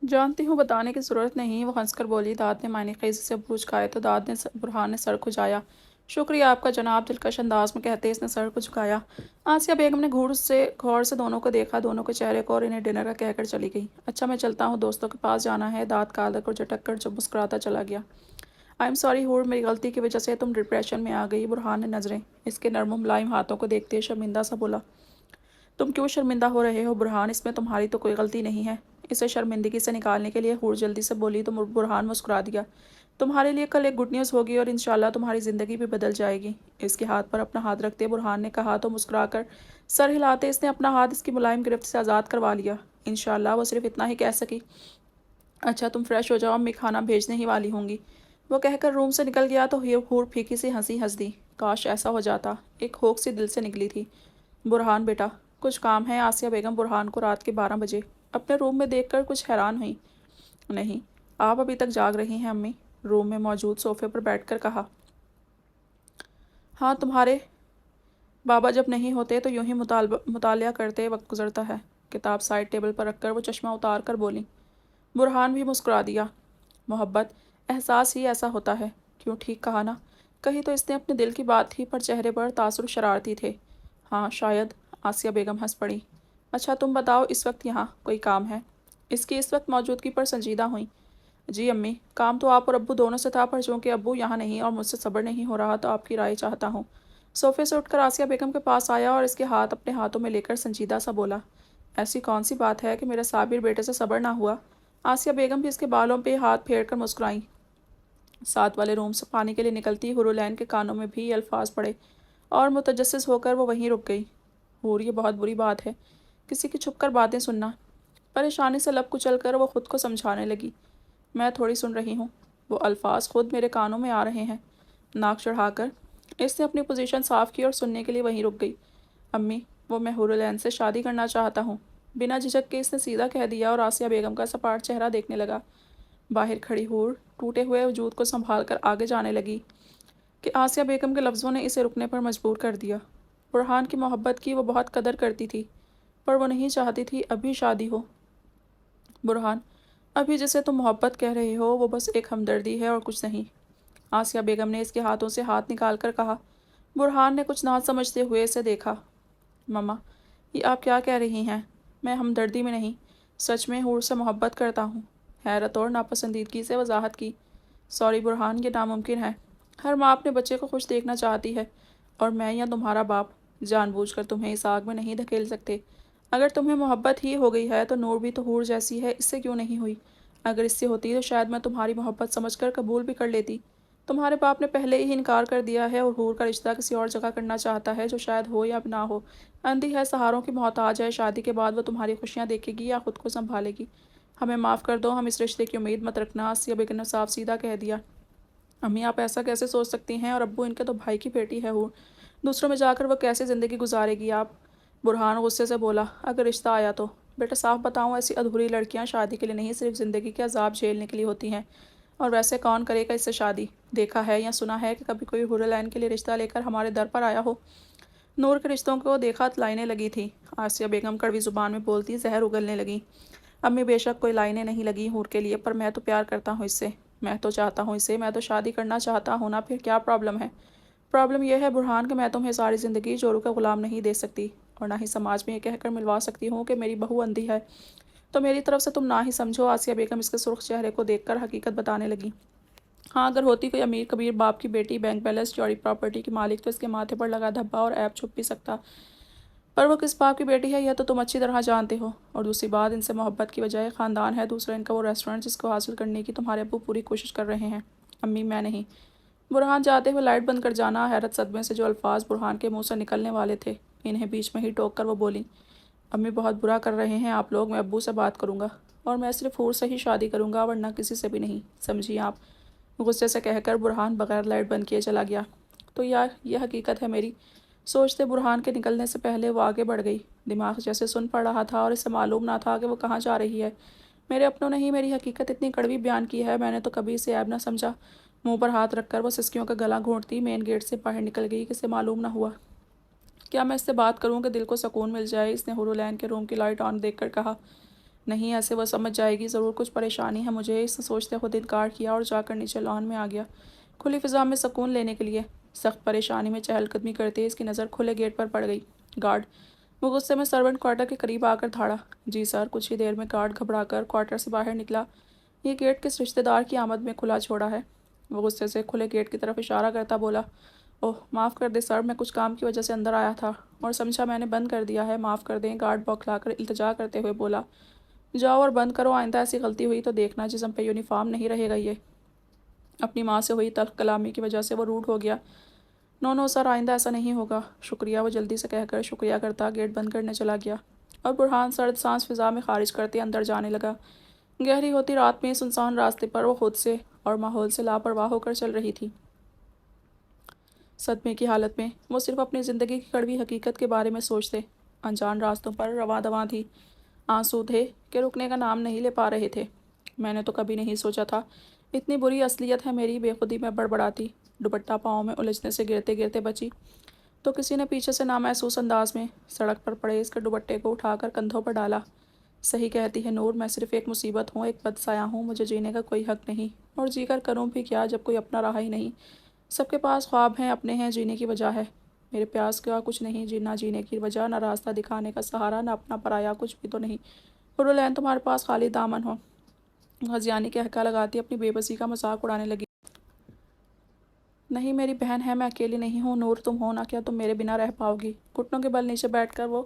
جانتی ہوں بتانے کی ضرورت نہیں، وہ ہنس کر بولی۔ داد نے معنی خیزی سے بروج کھائے تو برہان نے سر کھجایا۔ شکریہ آپ کا جناب، دلکش انداز میں کہتے اس نے سر کو جھکایا۔ آسیہ بیگم نے غور سے دونوں کو دیکھا، دونوں کے چہرے کو، اور انہیں ڈنر کا کہہ کر چلی گئی۔ اچھا میں چلتا ہوں، دوستوں کے پاس جانا ہے۔ داد کالر کو جھٹک کر جب مسکراتا چلا گیا۔ آئی ایم سوری ہور، میری غلطی کی وجہ سے تم ڈپریشن میں آ گئی۔ برہان نے نظریں اس کے نرم و ملائم ہاتھوں کو دیکھتے شرمندہ سا بولا۔ تم کیوں شرمندہ ہو رہے ہو برہان؟ اس میں تمہاری تو کوئی غلطی نہیں ہے۔ اسے شرمندگی سے نکالنے کے لیے حور جلدی سے بولی تو برہان مسکرا دیا۔ تمہارے لیے کل ایک گڈ نیوز ہوگی اور انشاءاللہ تمہاری زندگی بھی بدل جائے گی۔ اس کے ہاتھ پر اپنا ہاتھ رکھتے برہان نے کہا تو مسکرا کر سر ہلاتے اس نے اپنا ہاتھ اس کی ملائم گرفت سے آزاد کروا لیا۔ انشاءاللہ وہ صرف اتنا ہی کہہ سکی۔ اچھا تم فریش ہو جاؤ، امی کھانا بھیجنے ہی والی ہوں گی۔ وہ کہہ کر روم سے نکل گیا تو حور پھیکی سی ہنسی ہنس دی۔ کاش ایسا ہو جاتا، ایک ہوک سی دل سے نکلی تھی۔ برہان بیٹا کچھ کام ہے؟ آسیہ بیگم برہان کو رات کے 12 بجے اپنے روم میں دیکھ کر کچھ حیران ہوئی۔ نہیں، آپ ابھی تک جاگ رہی ہیں امی؟ روم میں موجود صوفے پر بیٹھ کر کہا۔ ہاں، تمہارے بابا جب نہیں ہوتے تو یوں ہی مطالعہ کرتے وقت گزرتا ہے۔ کتاب سائڈ ٹیبل پر رکھ کر وہ چشمہ اتار کر بولی۔ برہان بھی مسکرا دیا۔ محبت احساس ہی ایسا ہوتا ہے، کیوں ٹھیک کہا نا؟ کہی تو اس نے اپنے دل کی بات تھی، پر چہرے پر تاثر شرارتی تھے۔ ہاں شاید، آسیہ بیگم ہنس پڑی۔ اچھا تم بتاؤ، اس وقت یہاں کوئی کام ہے؟ اس کی اس وقت موجودگی پر سنجیدہ ہوئیں۔ جی امی، کام تو آپ اور ابو دونوں سے تھا، پر چونکہ ابو یہاں نہیں اور مجھ سے صبر نہیں ہو رہا تو آپ کی رائے چاہتا ہوں۔ صوفے سے اٹھ کر آسیہ بیگم کے پاس آیا اور اس کے ہاتھ اپنے ہاتھوں میں لے کر سنجیدہ سا بولا۔ ایسی کون سی بات ہے کہ میرے صابر بیٹے سے صبر نہ ہوا؟ آسیہ بیگم بھی اس کے بالوں پہ ہاتھ پھیر کر مسکرائیں۔ ساتھ والے روم سے پانی کے لیے نکلتی ہرولین کے کانوں میں بھی یہ الفاظ پڑے اور متجسس ہو کر وہ وہیں رک گئی۔ ہور، یہ بہت بری بات ہے، کسی کی چھپ کر باتیں سننا۔ پریشانی سے لب کچل کر وہ خود کو سمجھانے لگی۔ میں تھوڑی سن رہی ہوں، وہ الفاظ خود میرے کانوں میں آ رہے ہیں۔ ناک چڑھا کر اس نے اپنی پوزیشن صاف کی اور سننے کے لیے وہیں رک گئی۔ امی، وہ میں ہرولین سے شادی کرنا چاہتا ہوں، بنا جھجک کے اس نے سیدھا کہہ دیا اور آسیہ بیگم کا سپاٹ چہرہ دیکھنے لگا۔ باہر کھڑی ہور ٹوٹے ہوئے وجود کو سنبھال کر آگے جانے لگی کہ آسیہ بیگم کے لفظوں نے اسے رکنے پر مجبور کر دیا۔ برہان کی محبت کی وہ بہت قدر کرتی تھی، پر وہ نہیں چاہتی تھی ابھی شادی ہو۔ برہان، ابھی جسے تم محبت کہہ رہے ہو وہ بس ایک ہمدردی ہے اور کچھ نہیں۔ آسیہ بیگم نے اس کے ہاتھوں سے ہاتھ نکال کر کہا۔ برہان نے کچھ نہ سمجھتے ہوئے اسے دیکھا۔ مما، یہ آپ کیا کہہ رہی ہیں؟ میں ہمدردی میں نہیں، سچ میں حور سے محبت کرتا ہوں، حیرت اور ناپسندیدگی سے وضاحت کی۔ سوری برہان، یہ ناممکن ہے۔ ہر ماں اپنے بچے کو خوش دیکھنا چاہتی ہے، اور میں یا تمہارا باپ جان بوجھ کر تمہیں اس آگ میں نہیں دھکیل سکتے۔ اگر تمہیں محبت ہی ہو گئی ہے تو نور بھی تو حور جیسی ہے، اس سے کیوں نہیں ہوئی؟ اگر اس سے ہوتی تو شاید میں تمہاری محبت سمجھ کر قبول بھی کر لیتی۔ تمہارے باپ نے پہلے ہی انکار کر دیا ہے اور حور کا رشتہ کسی اور جگہ کرنا چاہتا ہے جو شاید ہو یا نہ ہو۔ اندھی ہے، سہاروں کی محتاج ہے، شادی کے بعد وہ تمہاری خوشیاں دیکھے گی یا خود کو سنبھالے گی۔ ہمیں معاف کر دو، ہم اس رشتے کی امید مت رکھنا، آسیہ بیگم نے صاف سیدھا کہہ دیا۔ امی، آپ ایسا کیسے سوچ سکتی ہیں؟ اور ابو، ان کے تو بھائی کی بیٹی ہے حور، دوسروں میں جا کر وہ کیسے زندگی گزارے گی آپ؟ برہان غصے سے بولا۔ اگر رشتہ آیا تو بیٹا صاف بتاؤں، ایسی ادھوری لڑکیاں شادی کے لیے نہیں صرف زندگی کے عذاب جھیلنے کے لیے ہوتی ہیں، اور ویسے کون کرے گا اس سے شادی؟ دیکھا ہے یا سنا ہے کہ کبھی کوئی ہرولین کے لیے رشتہ لے کر ہمارے در پر آیا ہو؟ نور کے رشتوں کو دیکھا لائنیں لگی تھی، آسیہ بیگم کڑوی زبان میں بولتی زہر اگلنے لگی۔ امی، بے شک کوئی لائنیں نہیں لگی حور کے لیے، پر میں تو پیار کرتا ہوں اس سے، میں تو چاہتا ہوں اسے، میں تو شادی کرنا چاہتا ہوں نا، پھر کیا پرابلم ہے؟ پرابلم یہ ہے برہان کہ میں تمہیں ساری زندگی چوروں کا غلام نہیں دے سکتی، اور نہ ہی سماج میں یہ کہہ کر ملوا سکتی ہوں کہ میری بہو اندھی ہے، تو میری طرف سے تم نہ ہی سمجھو۔ آسیہ بیگم اس کے سرخ چہرے کو دیکھ کر حقیقت بتانے لگی۔ ہاں، اگر ہوتی کوئی امیر کبیر باپ کی بیٹی، بینک بیلنس، چوری پراپرٹی کی مالک، تو اس کے ماتھے پر لگا دھبا اور عیب چھپ بھی سکتا، پر وہ کس باپ کی بیٹی ہے یہ تو تم اچھی طرح جانتے ہو۔ اور دوسری بات، ان سے محبت کی وجہ خاندان ہے، دوسرا ان کا وہ ریسٹورنٹ جس کو حاصل کرنے کی تمہارے ابو پوری کوشش کر رہے ہیں۔ امی، میں نہیں۔ برہان جاتے ہوئے لائٹ بند کر جانا، حیرت صدمے سے جو الفاظ برہان کے منہ سے نکلنے والے تھے انہیں بیچ میں ہی ٹوک کر وہ بولی۔ امی، بہت برا کر رہے ہیں آپ لوگ، میں ابو سے بات کروں گا، اور میں صرف حور سے ہی شادی کروں گا ورنہ کسی سے بھی نہیں، سمجھی آپ؟ غصے سے کہہ کر برہان بغیر لائٹ بند کیے چلا گیا۔ تو یار یہ حقیقت ہے میری، سوچتے برہان کے نکلنے سے پہلے وہ آگے بڑھ گئی۔ دماغ جیسے سن پڑ رہا تھا اور اسے معلوم نہ تھا کہ وہ کہاں جا رہی ہے۔ میرے اپنوں نے ہی میری حقیقت اتنی کڑوی بیان کی ہے، میں نے تو کبھی اسے عیب نہ سمجھا۔ منہ پر ہاتھ رکھ کر وہ سسکیوں کا گلا گھونٹتی مین گیٹ سے باہر نکل گئی کہ اسے معلوم نہ ہوا۔ کیا میں اس سے بات کروں کہ دل کو سکون مل جائے؟ اس نے ہرولین کے روم کی لائٹ آن دیکھ کر کہا۔ نہیں، ایسے وہ سمجھ جائے گی، ضرور کچھ پریشانی ہے مجھے، اس نے سوچتے خود انکار کیا اور جا کر نیچے لان میں آ گیا کھلی فضا میں سکون لینے کے لیے۔ سخت پریشانی میں چہل قدمی کرتے اس کی نظر کھلے گیٹ پر پڑ گئی۔ گارڈ! وہ غصے میں سرونٹ کوارٹر کے قریب آ کر دھاڑا۔ جی سر۔ کچھ ہی دیر میں گارڈ گھبرا کر کوارٹر سے باہر نکلا۔ یہ گیٹ کس رشتہ دار کی آمد میں کھلا چھوڑا ہے؟ وہ غصے سے کھلے گیٹ کی طرف اشارہ کرتا بولا۔ اوہ معاف کر دیں سر، میں کچھ کام کی وجہ سے اندر آیا تھا اور سمجھا میں نے بند کر دیا ہے، معاف کر دیں۔ گارڈ بوکھلا کر التجا کرتے ہوئے بولا۔ جاؤ اور بند کرو، آئندہ ایسی غلطی ہوئی تو دیکھنا، جسم پہ یونیفارم نہیں رہے گا یہ۔ اپنی ماں سے ہوئی تلخ کلامی کی وجہ سے وہ روڈ ہو گیا۔ نو نو سر، آئندہ ایسا نہیں ہوگا۔ شکریہ، وہ جلدی سے کہہ کر شکریہ کرتا گیٹ بند کرنے چلا گیا اور برہان سرد سانس فضا میں خارج کرتے اندر جانے لگا۔ گہری ہوتی رات میں سنسان راستے پر وہ خود سے اور ماحول سے لاپرواہ ہو کر چل رہی تھی۔ صدمے کی حالت میں وہ صرف اپنی زندگی کی کڑوی حقیقت کے بارے میں سوچتے۔ انجان راستوں پر رواں دواں تھی، آنسو تھے کہ رکنے کا نام نہیں لے پا رہے تھے۔ میں نے تو کبھی نہیں سوچا تھا اتنی بری اصلیت ہے میری، بے خودی میں بڑبڑاتی، دوپٹہ پاؤں میں الجھنے سے گرتے گرتے بچی تو کسی نے پیچھے سے نامحسوس انداز میں سڑک پر پڑے اس کے دوپٹے کو اٹھا کر کندھوں پر ڈالا۔ صحیح کہتی ہے نور، میں صرف ایک مصیبت ہوں، ایک بد سایہ ہوں، مجھے جینے کا کوئی حق نہیں، اور جی کر کروں بھی کیا جب کوئی اپنا رہا ہی نہیں۔ سب کے پاس خواب ہیں، اپنے ہیں، جینے کی وجہ ہے۔ میرے پیاس کا کچھ نہیں، نہ جینے کی وجہ، نہ راستہ دکھانے کا سہارا، نہ اپنا پرایا، کچھ بھی تو نہیں۔ حورالعین تمہارے پاس خالی دامن ہو۔ غزیانی کہکا لگاتی اپنی بے بسی کا مذاق اڑانے لگی۔ نہیں میری بہن ہے، میں اکیلی نہیں ہوں، نور تم ہو نا، کیا تم میرے بنا رہ پاؤ گی؟ گھٹنوں کے بل نیچے بیٹھ کر وہ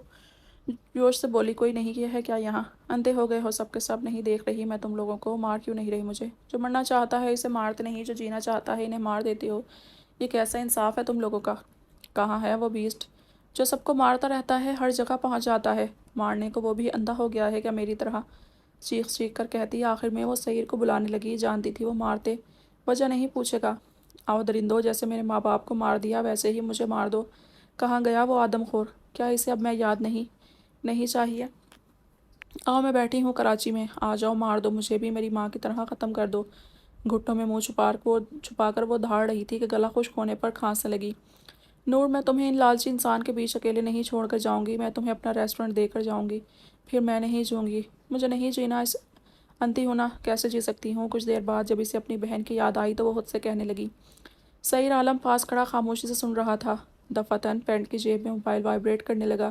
جوش سے بولی۔ کوئی نہیں ہے کیا یہاں؟ اندھے ہو گئے ہو سب کے سب؟ نہیں دیکھ رہی میں تم لوگوں کو؟ مار کیوں نہیں رہی مجھے؟ جو مرنا چاہتا ہے اسے مارتے نہیں، جو جینا چاہتا ہے انہیں مار دیتی ہو، یہ کیسا انصاف ہے تم لوگوں کا؟ کہاں ہے وہ بیسٹ جو سب کو مارتا رہتا ہے، ہر جگہ پہنچ جاتا ہے؟ مارنے کو وہ بھی اندھا ہو گیا ہے کیا میری طرح؟ چیخ چیخ کر کہتی آخر میں وہ سعید کو بلانے لگی۔ جانتی تھی وہ مارتے، وجہ نہیں پوچھے گا۔ آؤ درندو، جیسے میرے ماں باپ کو مار دیا ویسے ہی مجھے مار دو۔ کہاں گیا وہ آدم خور؟ کیا اسے اب میں یاد نہیں چاہیے؟ آؤ میں بیٹھی ہوں کراچی میں، آ جاؤ مار دو مجھے بھی، میری ماں کی طرح ختم کر دو۔ گھٹوں میں منہ چھپا کر وہ دھاڑ رہی تھی کہ گلا خشک ہونے پر کھانسنے لگی۔ نور، میں تمہیں ان لالچی انسان کے بیچ اکیلے نہیں چھوڑ کر جاؤں گی، میں تمہیں اپنا ریسٹورنٹ دے کر جاؤں گی، پھر میں نہیں جیوں گی، مجھے نہیں جینا، اس انتی ہونا کیسے جی سکتی ہوں؟ کچھ دیر بعد جب اسے اپنی بہن کی یاد آئی تو وہ خود سے کہنے لگی۔ سعید عالم پاس کھڑا خاموشی سے سن رہا تھا۔ دفعتاً پینٹ کی جیب میں موبائل وائبریٹ کرنے لگا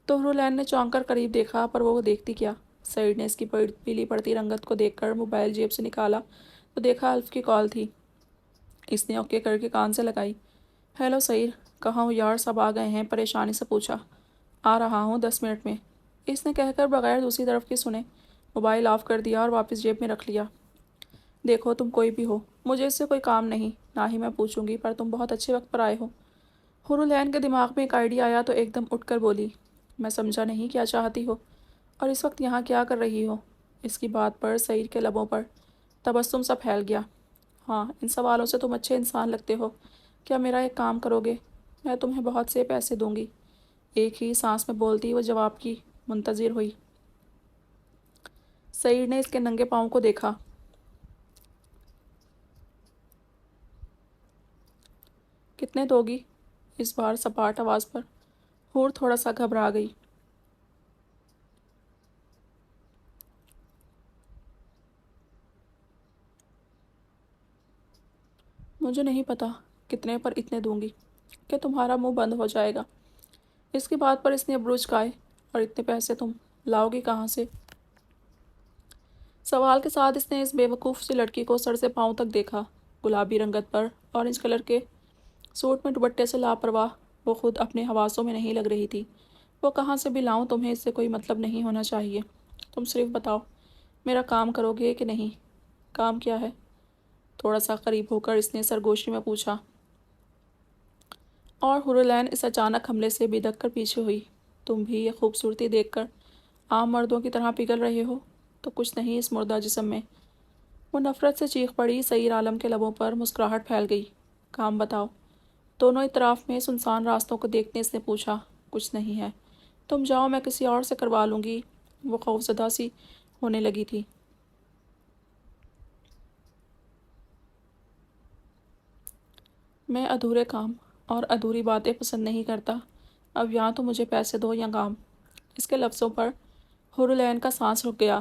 تو حورالعین نے چونک کر قریب دیکھا، پر وہ دیکھتی کیا؟ سعید نے اس کی پیلی پڑتی رنگت کو دیکھ کر موبائل جیب سے نکالا تو دیکھا الف کی کال تھی۔ اس نے اوکے کر کے کان سے لگائی۔ ہیلو سعید، کہاں ہو یار، سب آ گئے ہیں؟ پریشانی سے پوچھا۔ آ رہا ہوں 10 منٹ میں، اس نے کہہ کر بغیر دوسری طرف کی سنے موبائل آف کر دیا اور واپس جیب میں رکھ لیا۔ دیکھو تم کوئی بھی ہو، مجھے اس سے کوئی کام نہیں، نہ ہی میں پوچھوں گی، پر تم بہت اچھے وقت پر آئے ہو۔ حورالعین کے دماغ میں ایک آئیڈیا آیا تو ایک دم اٹھ کر بولی۔ میں سمجھا نہیں کیا چاہتی ہو اور اس وقت یہاں کیا کر رہی ہو؟ اس کی بات پر سعید کے لبوں پر تبسم سا پھیل گیا۔ ہاں، ان سوالوں سے تم اچھے انسان لگتے ہو، کیا میرا ایک کام کرو گے؟ میں تمہیں بہت سے پیسے دوں گی۔ ایک ہی سانس میں بولتی وہ جواب کی منتظر ہوئی۔ سعید نے اس کے ننگے پاؤں کو دیکھا۔ کتنے دو گی؟ اس بار سپاٹ آواز پر۔ حور تھوڑا سا گھبرا گئی۔ مجھے نہیں پتا کتنے پر اتنے دوں گی کہ تمہارا منہ بند ہو جائے گا۔ اس کی بات پر اس نے ابرو چکائے۔ اور اتنے پیسے تم لاؤ گی کہاں سے؟ سوال کے ساتھ اس نے اس بے وقوف سی لڑکی کو سر سے پاؤں تک دیکھا۔ گلابی رنگت پر اورنج کلر کے سوٹ میں دوپٹے سے لاپرواہ، وہ خود اپنے حواسوں میں نہیں لگ رہی تھی۔ وہ کہاں سے بھی لاؤں، تمہیں اس سے کوئی مطلب نہیں ہونا چاہیے۔ تم صرف بتاؤ میرا کام کرو گے کہ نہیں؟ کام کیا ہے؟ تھوڑا سا قریب ہو کر اس نے سرگوشی میں پوچھا، اور حورالعین اس اچانک حملے سے بدک کر پیچھے ہوئی۔ تم بھی یہ خوبصورتی دیکھ کر عام مردوں کی طرح پگھل رہے ہو تو کچھ نہیں اس مردہ جسم میں؟ وہ نفرت سے چیخ پڑی۔ سعید عالم کے لبوں پر مسکراہٹ پھیل گئی۔ کام بتاؤ؟ دونوں اطراف میں سنسان راستوں کو دیکھتے اس نے پوچھا۔ کچھ نہیں ہے، تم جاؤ، میں کسی اور سے کروا لوں گی۔ وہ خوفزدہ سی ہونے لگی تھی۔ میں ادھورے کام اور ادھوری باتیں پسند نہیں کرتا، اب یہاں تو مجھے پیسے دو یا کام۔ اس کے لفظوں پر حورالعین کا سانس رک گیا۔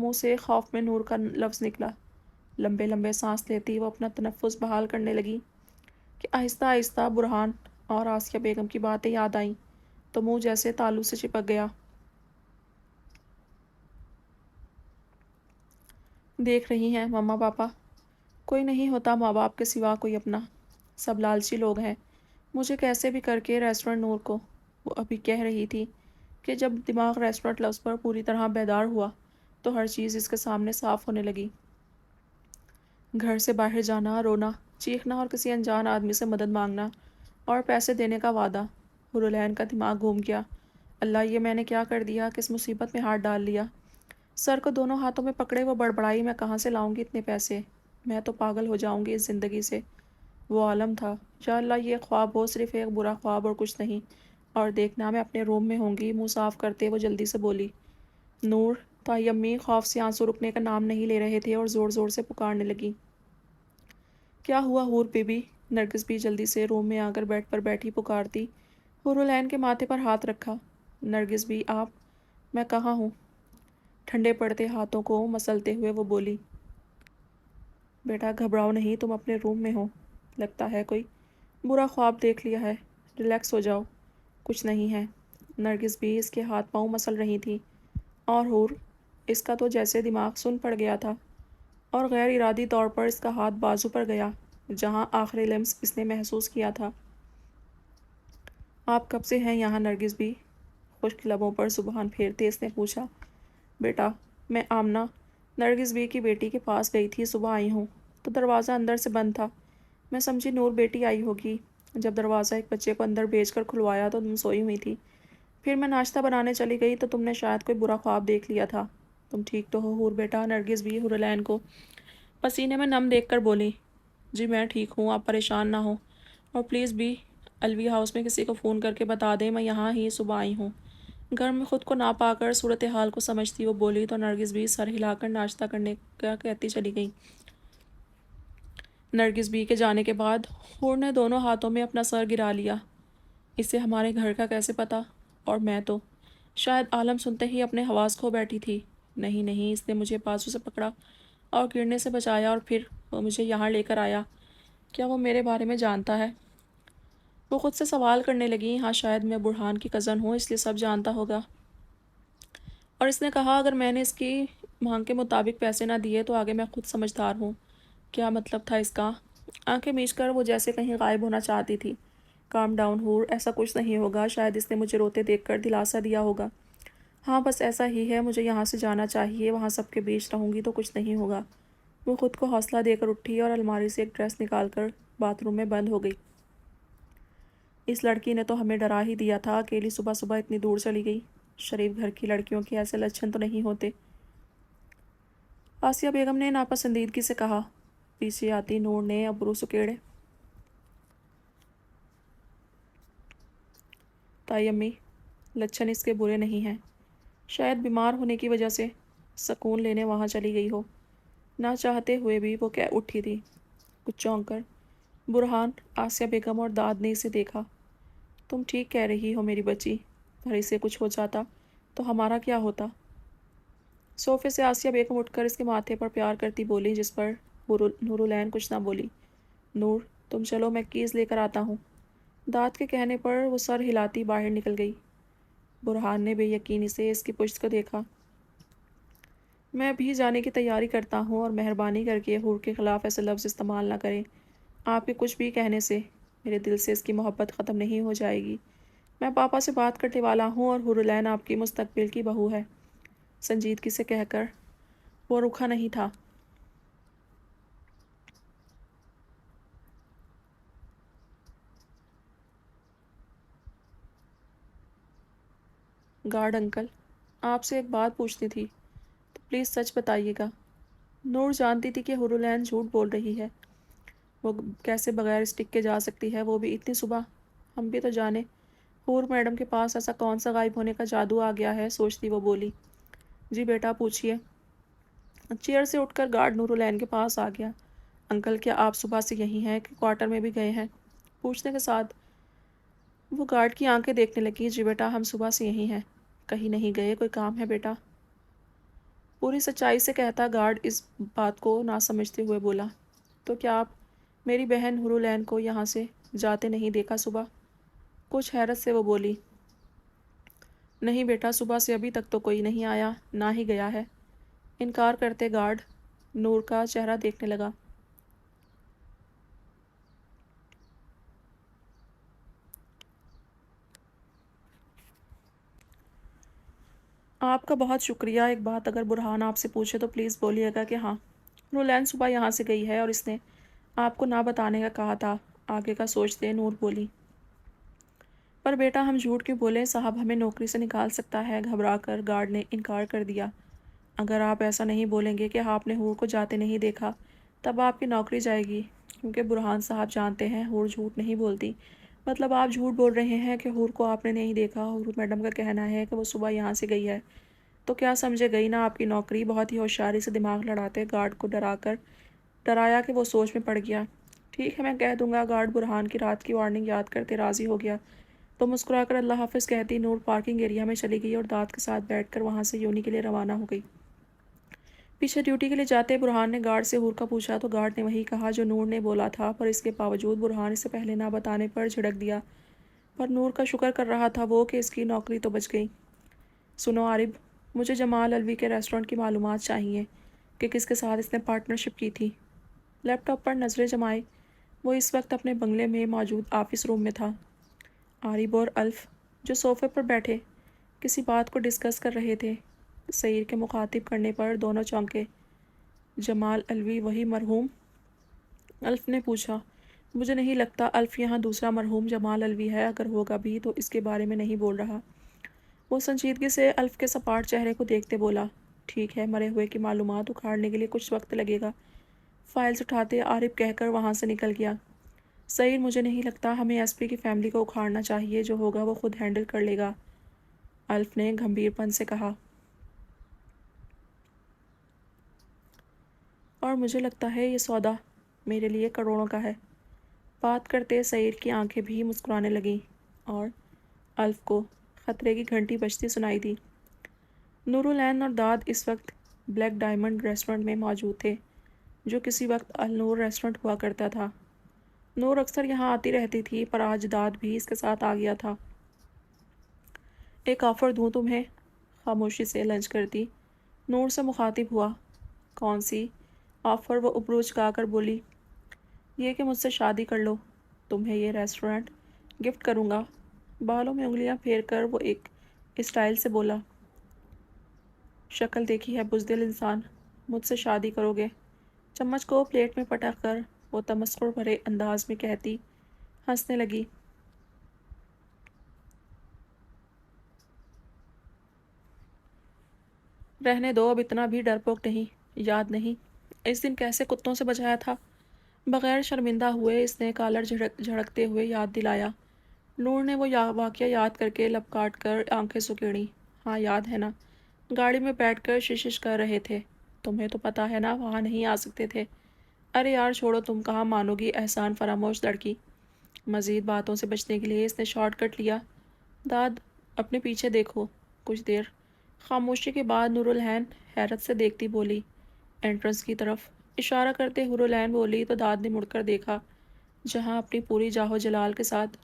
منہ سے خوف میں نور کا لفظ نکلا۔ لمبے لمبے سانس لیتی وہ اپنا تنفس بحال کرنے لگی کہ آہستہ آہستہ برہان اور آسیہ بیگم کی باتیں یاد آئیں تو منہ جیسے تالو سے چپک گیا۔ دیکھ رہی ہیں مما پاپا، کوئی نہیں ہوتا ماں باپ کے سوا کوئی اپنا، سب لالچی لوگ ہیں۔ مجھے کیسے بھی کر کے ریسٹورنٹ نور کو، وہ ابھی کہہ رہی تھی کہ جب دماغ ریسٹورنٹ لفظ پر پوری طرح بیدار ہوا تو ہر چیز اس کے سامنے صاف ہونے لگی۔ گھر سے باہر جانا، رونا، چیخنا اور کسی انجان آدمی سے مدد مانگنا اور پیسے دینے کا وعدہ۔ حورالعین کا دماغ گھوم گیا۔ اللہ، یہ میں نے کیا کر دیا، کس مصیبت میں ہاتھ ڈال لیا؟ سر کو دونوں ہاتھوں میں پکڑے وہ بڑبڑائی، میں کہاں سے لاؤں گی اتنے پیسے؟ میں تو پاگل ہو جاؤں گی اس زندگی سے۔ وہ عالم تھا، یا اللہ یہ خواب ہو، صرف ایک برا خواب اور کچھ نہیں، اور دیکھنا میں اپنے روم میں ہوں گی۔ منہ صاف کرتے وہ جلدی سے بولی۔ نور، تائی امی خوف سے آنسو رکنے کا نام نہیں لے رہے تھے اور زور زور سے پکارنے لگی۔ کیا ہوا حور بی بی؟ نرگس بھی جلدی سے روم میں آ کر بیڈ پر بیٹھی پکارتی۔ حورالعین کے ماتھے پر ہاتھ رکھا۔ نرگس بھی، آپ؟ میں کہاں ہوں؟ ٹھنڈے پڑتے ہاتھوں کو مسلتے ہوئے وہ بولی۔ بیٹا گھبراؤ نہیں، تم اپنے روم میں ہو، لگتا ہے کوئی برا خواب دیکھ لیا ہے، ریلیکس ہو جاؤ، کچھ نہیں ہے۔ نرگس بھی اس کے ہاتھ پاؤں مسل رہی تھی، اور حور، اس کا تو جیسے دماغ سن پڑ گیا تھا اور غیر ارادی طور پر اس کا ہاتھ بازو پر گیا جہاں آخری لمس اس نے محسوس کیا تھا۔ آپ کب سے ہیں یہاں نرگس بھی؟ خشک لبوں پر زبان پھیرتے اس نے پوچھا۔ بیٹا، میں آمنہ، نرگس بی کی بیٹی کے پاس گئی تھی، صبح آئی ہوں تو دروازہ اندر سے بند تھا، میں سمجھی نور بیٹی آئی ہوگی۔ جب دروازہ ایک بچے کو اندر بھیج کر کھلوایا تو تم سوئی ہوئی تھی، پھر میں ناشتہ بنانے چلی گئی تو تم نے شاید کوئی برا خواب دیکھ لیا تھا۔ تم ٹھیک تو ہو حور بیٹا؟ نرگس بھی حورالعین کو پسینے میں نم دیکھ کر بولی۔ جی میں ٹھیک ہوں، آپ پریشان نہ ہوں، اور پلیز بھی الوی ہاؤس میں کسی کو فون کر کے بتا دیں میں یہاں ہی صبح آئی ہوں۔ گھر میں خود کو نہ پا کر صورتحال کو سمجھتی وہ بولی تو نرگس بھی سر ہلا کر ناشتہ کرنے کا کہتی چلی گئی۔ نرگس بی کے جانے کے بعد حور نے دونوں ہاتھوں میں اپنا سر گرا لیا۔ اسے ہمارے گھر کا کیسے پتا؟ اور میں تو شاید عالم سنتے ہی اپنے حواس کھو بیٹھی تھی۔ نہیں نہیں، اس نے مجھے بازو سے پکڑا اور گرنے سے بچایا، اور پھر وہ مجھے یہاں لے کر آیا۔ کیا وہ میرے بارے میں جانتا ہے؟ وہ خود سے سوال کرنے لگی۔ ہاں، شاید میں برہان کی کزن ہوں اس لیے سب جانتا ہوگا۔ اور اس نے کہا اگر میں نے اس کی مانگ کے مطابق پیسے نہ دیے تو آگے میں خود سمجھدار ہوں۔ کیا مطلب تھا اس کا؟ آنکھیں میچ کر وہ جیسے کہیں غائب ہونا چاہتی تھی۔ کام ڈاؤن حور، ایسا کچھ نہیں ہوگا، شاید اس نے مجھے روتے دیکھ کر دلاسا دیا ہوگا۔ ہاں بس ایسا ہی ہے، مجھے یہاں سے جانا چاہیے، وہاں سب کے بیچ رہوں گی تو کچھ نہیں ہوگا۔ وہ خود کو حوصلہ دے کر اٹھی اور الماری سے ایک ڈریس نکال کر باتھ روم میں بند ہو گئی۔ اس لڑکی نے تو ہمیں ڈرا ہی دیا تھا، اکیلی صبح صبح اتنی دور چلی گئی۔ شریف گھر کی لڑکیوں کے ایسے لچھن تو نہیں ہوتے، آسیہ بیگم نے ناپسندیدگی سے کہا۔ پیچھے آتی نور نے ابرو سکیڑے۔ تائی امی، لچھن اس کے برے نہیں ہیں، شاید بیمار ہونے کی وجہ سے سکون لینے وہاں چلی گئی ہو۔ نہ چاہتے ہوئے بھی وہ کہہ اٹھی تھی، کچھ چونک کر۔ برہان، آسیہ بیگم اور داد نے اسے دیکھا۔ تم ٹھیک کہہ رہی ہو میری بچی، پر اسے کچھ ہو جاتا تو ہمارا کیا ہوتا؟ صوفے سے آسیہ بیگم اٹھ کر اس کے ماتھے پر پیار کرتی بولی، جس پر نورالعین کچھ نہ بولی۔ نور، تم چلو، میں کیز لے کر آتا ہوں۔ داد کے کہنے پر وہ سر ہلاتی باہر نکل گئی۔ برہان نے بے یقینی سے اس کی پشت کو دیکھا۔ میں بھی جانے کی تیاری کرتا ہوں، اور مہربانی کر کے حور کے خلاف ایسے لفظ استعمال نہ کریں۔ آپ کے کچھ بھی کہنے سے میرے دل سے اس کی محبت ختم نہیں ہو جائے گی۔ میں پاپا سے بات کرنے والا ہوں، اور حورالعین آپ کی مستقبل کی بہو ہے، سنجیدگی سے کہہ کر وہ رکا نہیں تھا۔ گارڈ انکل، آپ سے ایک بات پوچھنی تھی، تو پلیز سچ بتائیے گا۔ نور جانتی تھی کہ حورالعین جھوٹ بول رہی ہے، وہ کیسے بغیر اسٹک کے جا سکتی ہے، وہ بھی اتنی صبح؟ ہم بھی تو جانے، حور میڈم کے پاس ایسا کون سا غائب ہونے کا جادو آ گیا ہے، سوچتی وہ بولی۔ جی بیٹا پوچھیے۔ چیئر سے اٹھ کر گارڈ نورالعین کے پاس آ گیا۔ انکل، کیا آپ صبح سے یہیں ہیں کہ کوارٹر میں بھی گئے ہیں؟ پوچھنے کے ساتھ وہ گارڈ کی آنکھیں دیکھنے لگی۔ جی بیٹا، ہم صبح سے یہیں ہیں، کہیں نہیں گئے، کوئی کام ہے بیٹا؟ پوری سچائی سے کہتا گارڈ اس بات کو نہ سمجھتے ہوئے بولا۔ تو کیا آپ میری بہن ہرولین کو یہاں سے جاتے نہیں دیکھا صبح؟ کچھ حیرت سے وہ بولی۔ نہیں بیٹا، صبح سے ابھی تک تو کوئی نہیں آیا، نہ ہی گیا ہے، انکار کرتے گارڈ نور کا چہرہ دیکھنے لگا۔ آپ کا بہت شکریہ، ایک بات اگر برہان آپ سے پوچھے تو پلیز بولیے گا کہ ہاں، ہرولین صبح یہاں سے گئی ہے اور اس نے آپ کو نہ بتانے کا کہا تھا۔ آگے کا سوچتے نور بولی۔ پر بیٹا ہم جھوٹ کیوں بولیں، صاحب ہمیں نوکری سے نکال سکتا ہے، گھبرا کر گارڈ نے انکار کر دیا۔ اگر آپ ایسا نہیں بولیں گے کہ آپ نے حور کو جاتے نہیں دیکھا تب آپ کی نوکری جائے گی، کیونکہ برہان صاحب جانتے ہیں حور جھوٹ نہیں بولتی۔ مطلب آپ جھوٹ بول رہے ہیں کہ حور کو آپ نے نہیں دیکھا۔ حور میڈم کا کہنا ہے کہ وہ صبح یہاں سے گئی ہے، تو کیا سمجھے گئی نا آپ کی نوکری؟ بہت ہی ہوشیاری سے دماغ لڑاتے گارڈ کو ڈرایا کہ وہ سوچ میں پڑ گیا۔ ٹھیک ہے میں کہہ دوں گا۔ گارڈ برہان کی رات کی وارننگ یاد کرتے راضی ہو گیا تو مسکرا کر اللہ حافظ کہتی نور پارکنگ ایریا میں چلی گئی اور داد کے ساتھ بیٹھ کر وہاں سے یونی کے لیے روانہ ہو گئی۔ پیچھے ڈیوٹی کے لیے جاتے برہان نے گارڈ سے حور کا پوچھا تو گارڈ نے وہی کہا جو نور نے بولا تھا، پر اس کے باوجود برہان اسے پہلے نہ بتانے پر جھڑک دیا۔ پر نور کا شکر کر رہا تھا وہ کہ اس کی نوکری تو بچ گئی۔ سنو عارب، مجھے جمال الوی کے ریسٹورنٹ کی معلومات چاہیے کہ کس کے ساتھ اس نے پارٹنرشپ کی تھی۔ لیپ ٹاپ پر نظریں جمائے وہ اس وقت اپنے بنگلے میں موجود آفس روم میں تھا۔ عارب اور الف جو صوفے پر بیٹھے کسی بات کو ڈسکس کر رہے تھے، سعیر کے مخاطب کرنے پر دونوں چونکے۔ جمال الوی وہی مرحوم؟ الف نے پوچھا۔ مجھے نہیں لگتا الف یہاں دوسرا مرحوم جمال الوی ہے، اگر ہوگا بھی تو اس کے بارے میں نہیں بول رہا۔ وہ سنجیدگی سے الف کے سپاٹ چہرے کو دیکھتے بولا، ٹھیک ہے، مرے ہوئے کی معلومات اکھاڑنے کے لیے کچھ وقت لگے گا۔ فائلز اٹھاتے عارب کہہ کر وہاں سے نکل گیا۔ سعید مجھے نہیں لگتا ہمیں ایس پی کی فیملی کو اکھاڑنا چاہیے، جو ہوگا وہ خود ہینڈل کر لے گا، الف نے گھمبیر پن سے کہا۔ اور مجھے لگتا ہے یہ سودا میرے لیے کروڑوں کا ہے۔ بات کرتے سعید کی آنکھیں بھی مسکرانے لگیں اور الف کو خطرے کی گھنٹی بجتی سنائی دی۔ نورالعین اور داد اس وقت بلیک ڈائمنڈ ریسٹورنٹ میں موجود تھے، جو کسی وقت النور ریسٹورنٹ ہوا کرتا تھا۔ نور اکثر یہاں آتی رہتی تھی، پر آج داد بھی اس کے ساتھ آ گیا تھا۔ ایک آفر دوں تمہیں؟ خاموشی سے لنچ کرتی نور سے مخاطب ہوا۔ کون سی آفر؟ وہ ابرو چکا کر بولی۔ یہ کہ مجھ سے شادی کر لو، تمہیں یہ ریسٹورنٹ گفٹ کروں گا۔ بالوں میں انگلیاں پھیر کر وہ ایک اسٹائل سے بولا۔ شکل دیکھی ہے بزدل انسان، مجھ سے شادی کرو گے؟ چمچ کو پلیٹ میں پٹک کر وہ تمسخر بھرے انداز میں کہتی ہنسنے لگی۔ رہنے دو، اب اتنا بھی ڈرپوک نہیں، یاد نہیں اس دن کیسے کتوں سے بجایا تھا؟ بغیر شرمندہ ہوئے اس نے کالر جھڑکتے ہوئے یاد دلایا۔ نور نے وہ واقعہ یاد کر کے لب کاٹ کر آنکھیں سکیڑیں۔ ہاں یاد ہے نا، گاڑی میں بیٹھ کر ششش کر رہے تھے، تمہیں تو پتہ ہے نا وہاں نہیں آ سکتے تھے۔ ارے یار چھوڑو، تم کہاں مانو گی احسان فراموش لڑکی۔ مزید باتوں سے بچنے کے لیے اس نے شارٹ کٹ لیا۔ داد اپنے پیچھے دیکھو۔ کچھ دیر خاموشی کے بعد نورالعین حیرت سے دیکھتی بولی، انٹرنس کی طرف اشارہ کرتے نورالعین بولی تو داد نے مڑ کر دیکھا، جہاں اپنی پوری جاہو جلال کے ساتھ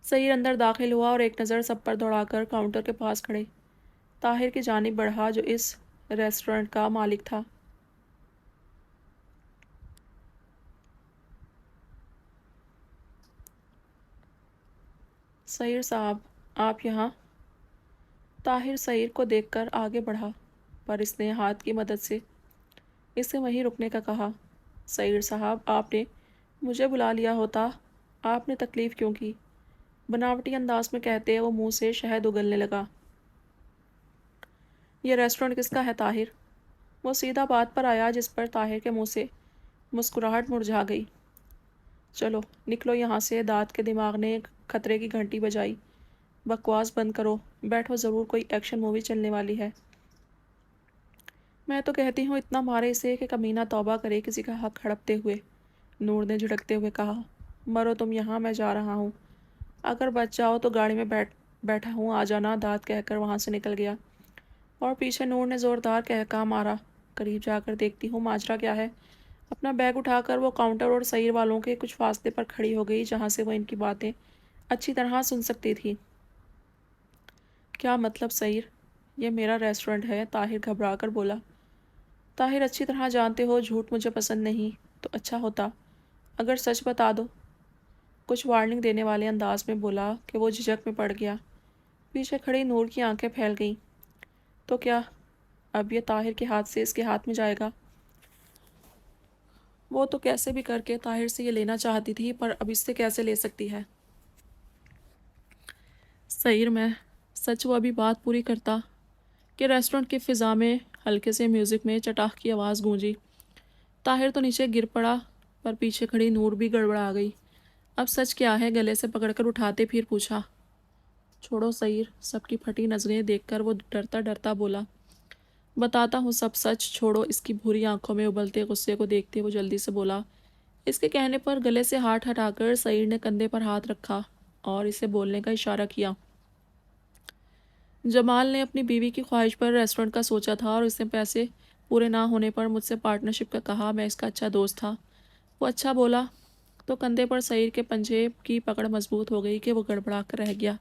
سعید اندر داخل ہوا اور ایک نظر سب پر دوڑا کر کاؤنٹر کے پاس کھڑے طاہر کی جانب بڑھا جو اس ریسٹورنٹ کا مالک تھا۔ سعید صاحب آپ یہاں؟ طاہر سعید کو دیکھ کر آگے بڑھا، پر اس نے ہاتھ کی مدد سے اسے وہیں رکنے کا کہا۔ سعید صاحب آپ نے مجھے بلا لیا ہوتا، آپ نے تکلیف کیوں کی؟ بناوٹی انداز میں کہتے وہ منہ سے شہد اگلنے لگا۔ یہ ریسٹورنٹ کس کا ہے طاہر؟ وہ سیدھا بات پر آیا جس پر طاہر کے منہ سے مسکراہٹ مرجھا گئی۔ چلو نکلو یہاں سے، داد کے دماغ نے خطرے کی گھنٹی بجائی۔ بکواس بند کرو، بیٹھو، ضرور کوئی ایکشن مووی چلنے والی ہے۔ میں تو کہتی ہوں اتنا مارے اسے کہ کمینہ توبہ کرے کسی کا حق ہڑپتے ہوئے، نور نے جھڑکتے ہوئے کہا۔ مرو تم یہاں، میں جا رہا ہوں، اگر بچ جاؤ تو گاڑی میں بیٹھا ہوں، آ جانا، داد کہہ کر وہاں سے نکل گیا۔ اور پیچھے نور نے زوردار کہکا مارا۔ قریب جا کر دیکھتی ہوں ماجرا کیا ہے۔ اپنا بیگ اٹھا کر وہ کاؤنٹر اور سعیر والوں کے کچھ فاصلے پر کھڑی ہو گئی جہاں سے وہ ان کی باتیں اچھی طرح سن سکتی تھی۔ کیا مطلب سعیر؟ یہ میرا ریسٹورنٹ ہے، طاہر گھبرا کر بولا۔ طاہر اچھی طرح جانتے ہو جھوٹ مجھے پسند نہیں، تو اچھا ہوتا اگر سچ بتا دو، کچھ وارننگ دینے والے انداز میں بولا کہ وہ جھجک میں پڑ گیا۔ پیچھے کھڑی نور کی آنکھیں پھیل گئیں۔ تو کیا اب یہ طاہر کے ہاتھ سے اس کے ہاتھ میں جائے گا؟ وہ تو کیسے بھی کر کے طاہر سے یہ لینا چاہتی تھی، پر اب اس سے کیسے لے سکتی ہے؟ سعیر میں سچ وہ ابھی بات پوری کرتا کہ ریسٹورنٹ کی فضا میں ہلکے سے میوزک میں چٹاخ کی آواز گونجی۔ طاہر تو نیچے گر پڑا، پر پیچھے کھڑی نور بھی گڑبڑا گئی۔ اب سچ کیا ہے؟ گلے سے پکڑ کر اٹھاتے پھر پوچھا۔ چھوڑو سعیر، سب کی پھٹی نظریں دیکھ کر وہ ڈرتا ڈرتا بولا۔ بتاتا ہوں سب سچ، چھوڑو۔ اس کی بھوری آنکھوں میں ابلتے غصے کو دیکھتے وہ جلدی سے بولا۔ اس کے کہنے پر گلے سے ہاتھ ہٹا کر سعیر نے کندھے پر ہاتھ رکھا اور اسے بولنے کا اشارہ کیا۔ جمال نے اپنی بیوی کی خواہش پر ریسٹورنٹ کا سوچا تھا اور اس نے پیسے پورے نہ ہونے پر مجھ سے پارٹنرشپ کا کہا۔ میں اس کا اچھا دوست تھا۔ وہ اچھا بولا تو کندھے پر سعیر کے پنجے کی پکڑ مضبوط ہو گئی کہ وہ گڑبڑا کر رہ گیا۔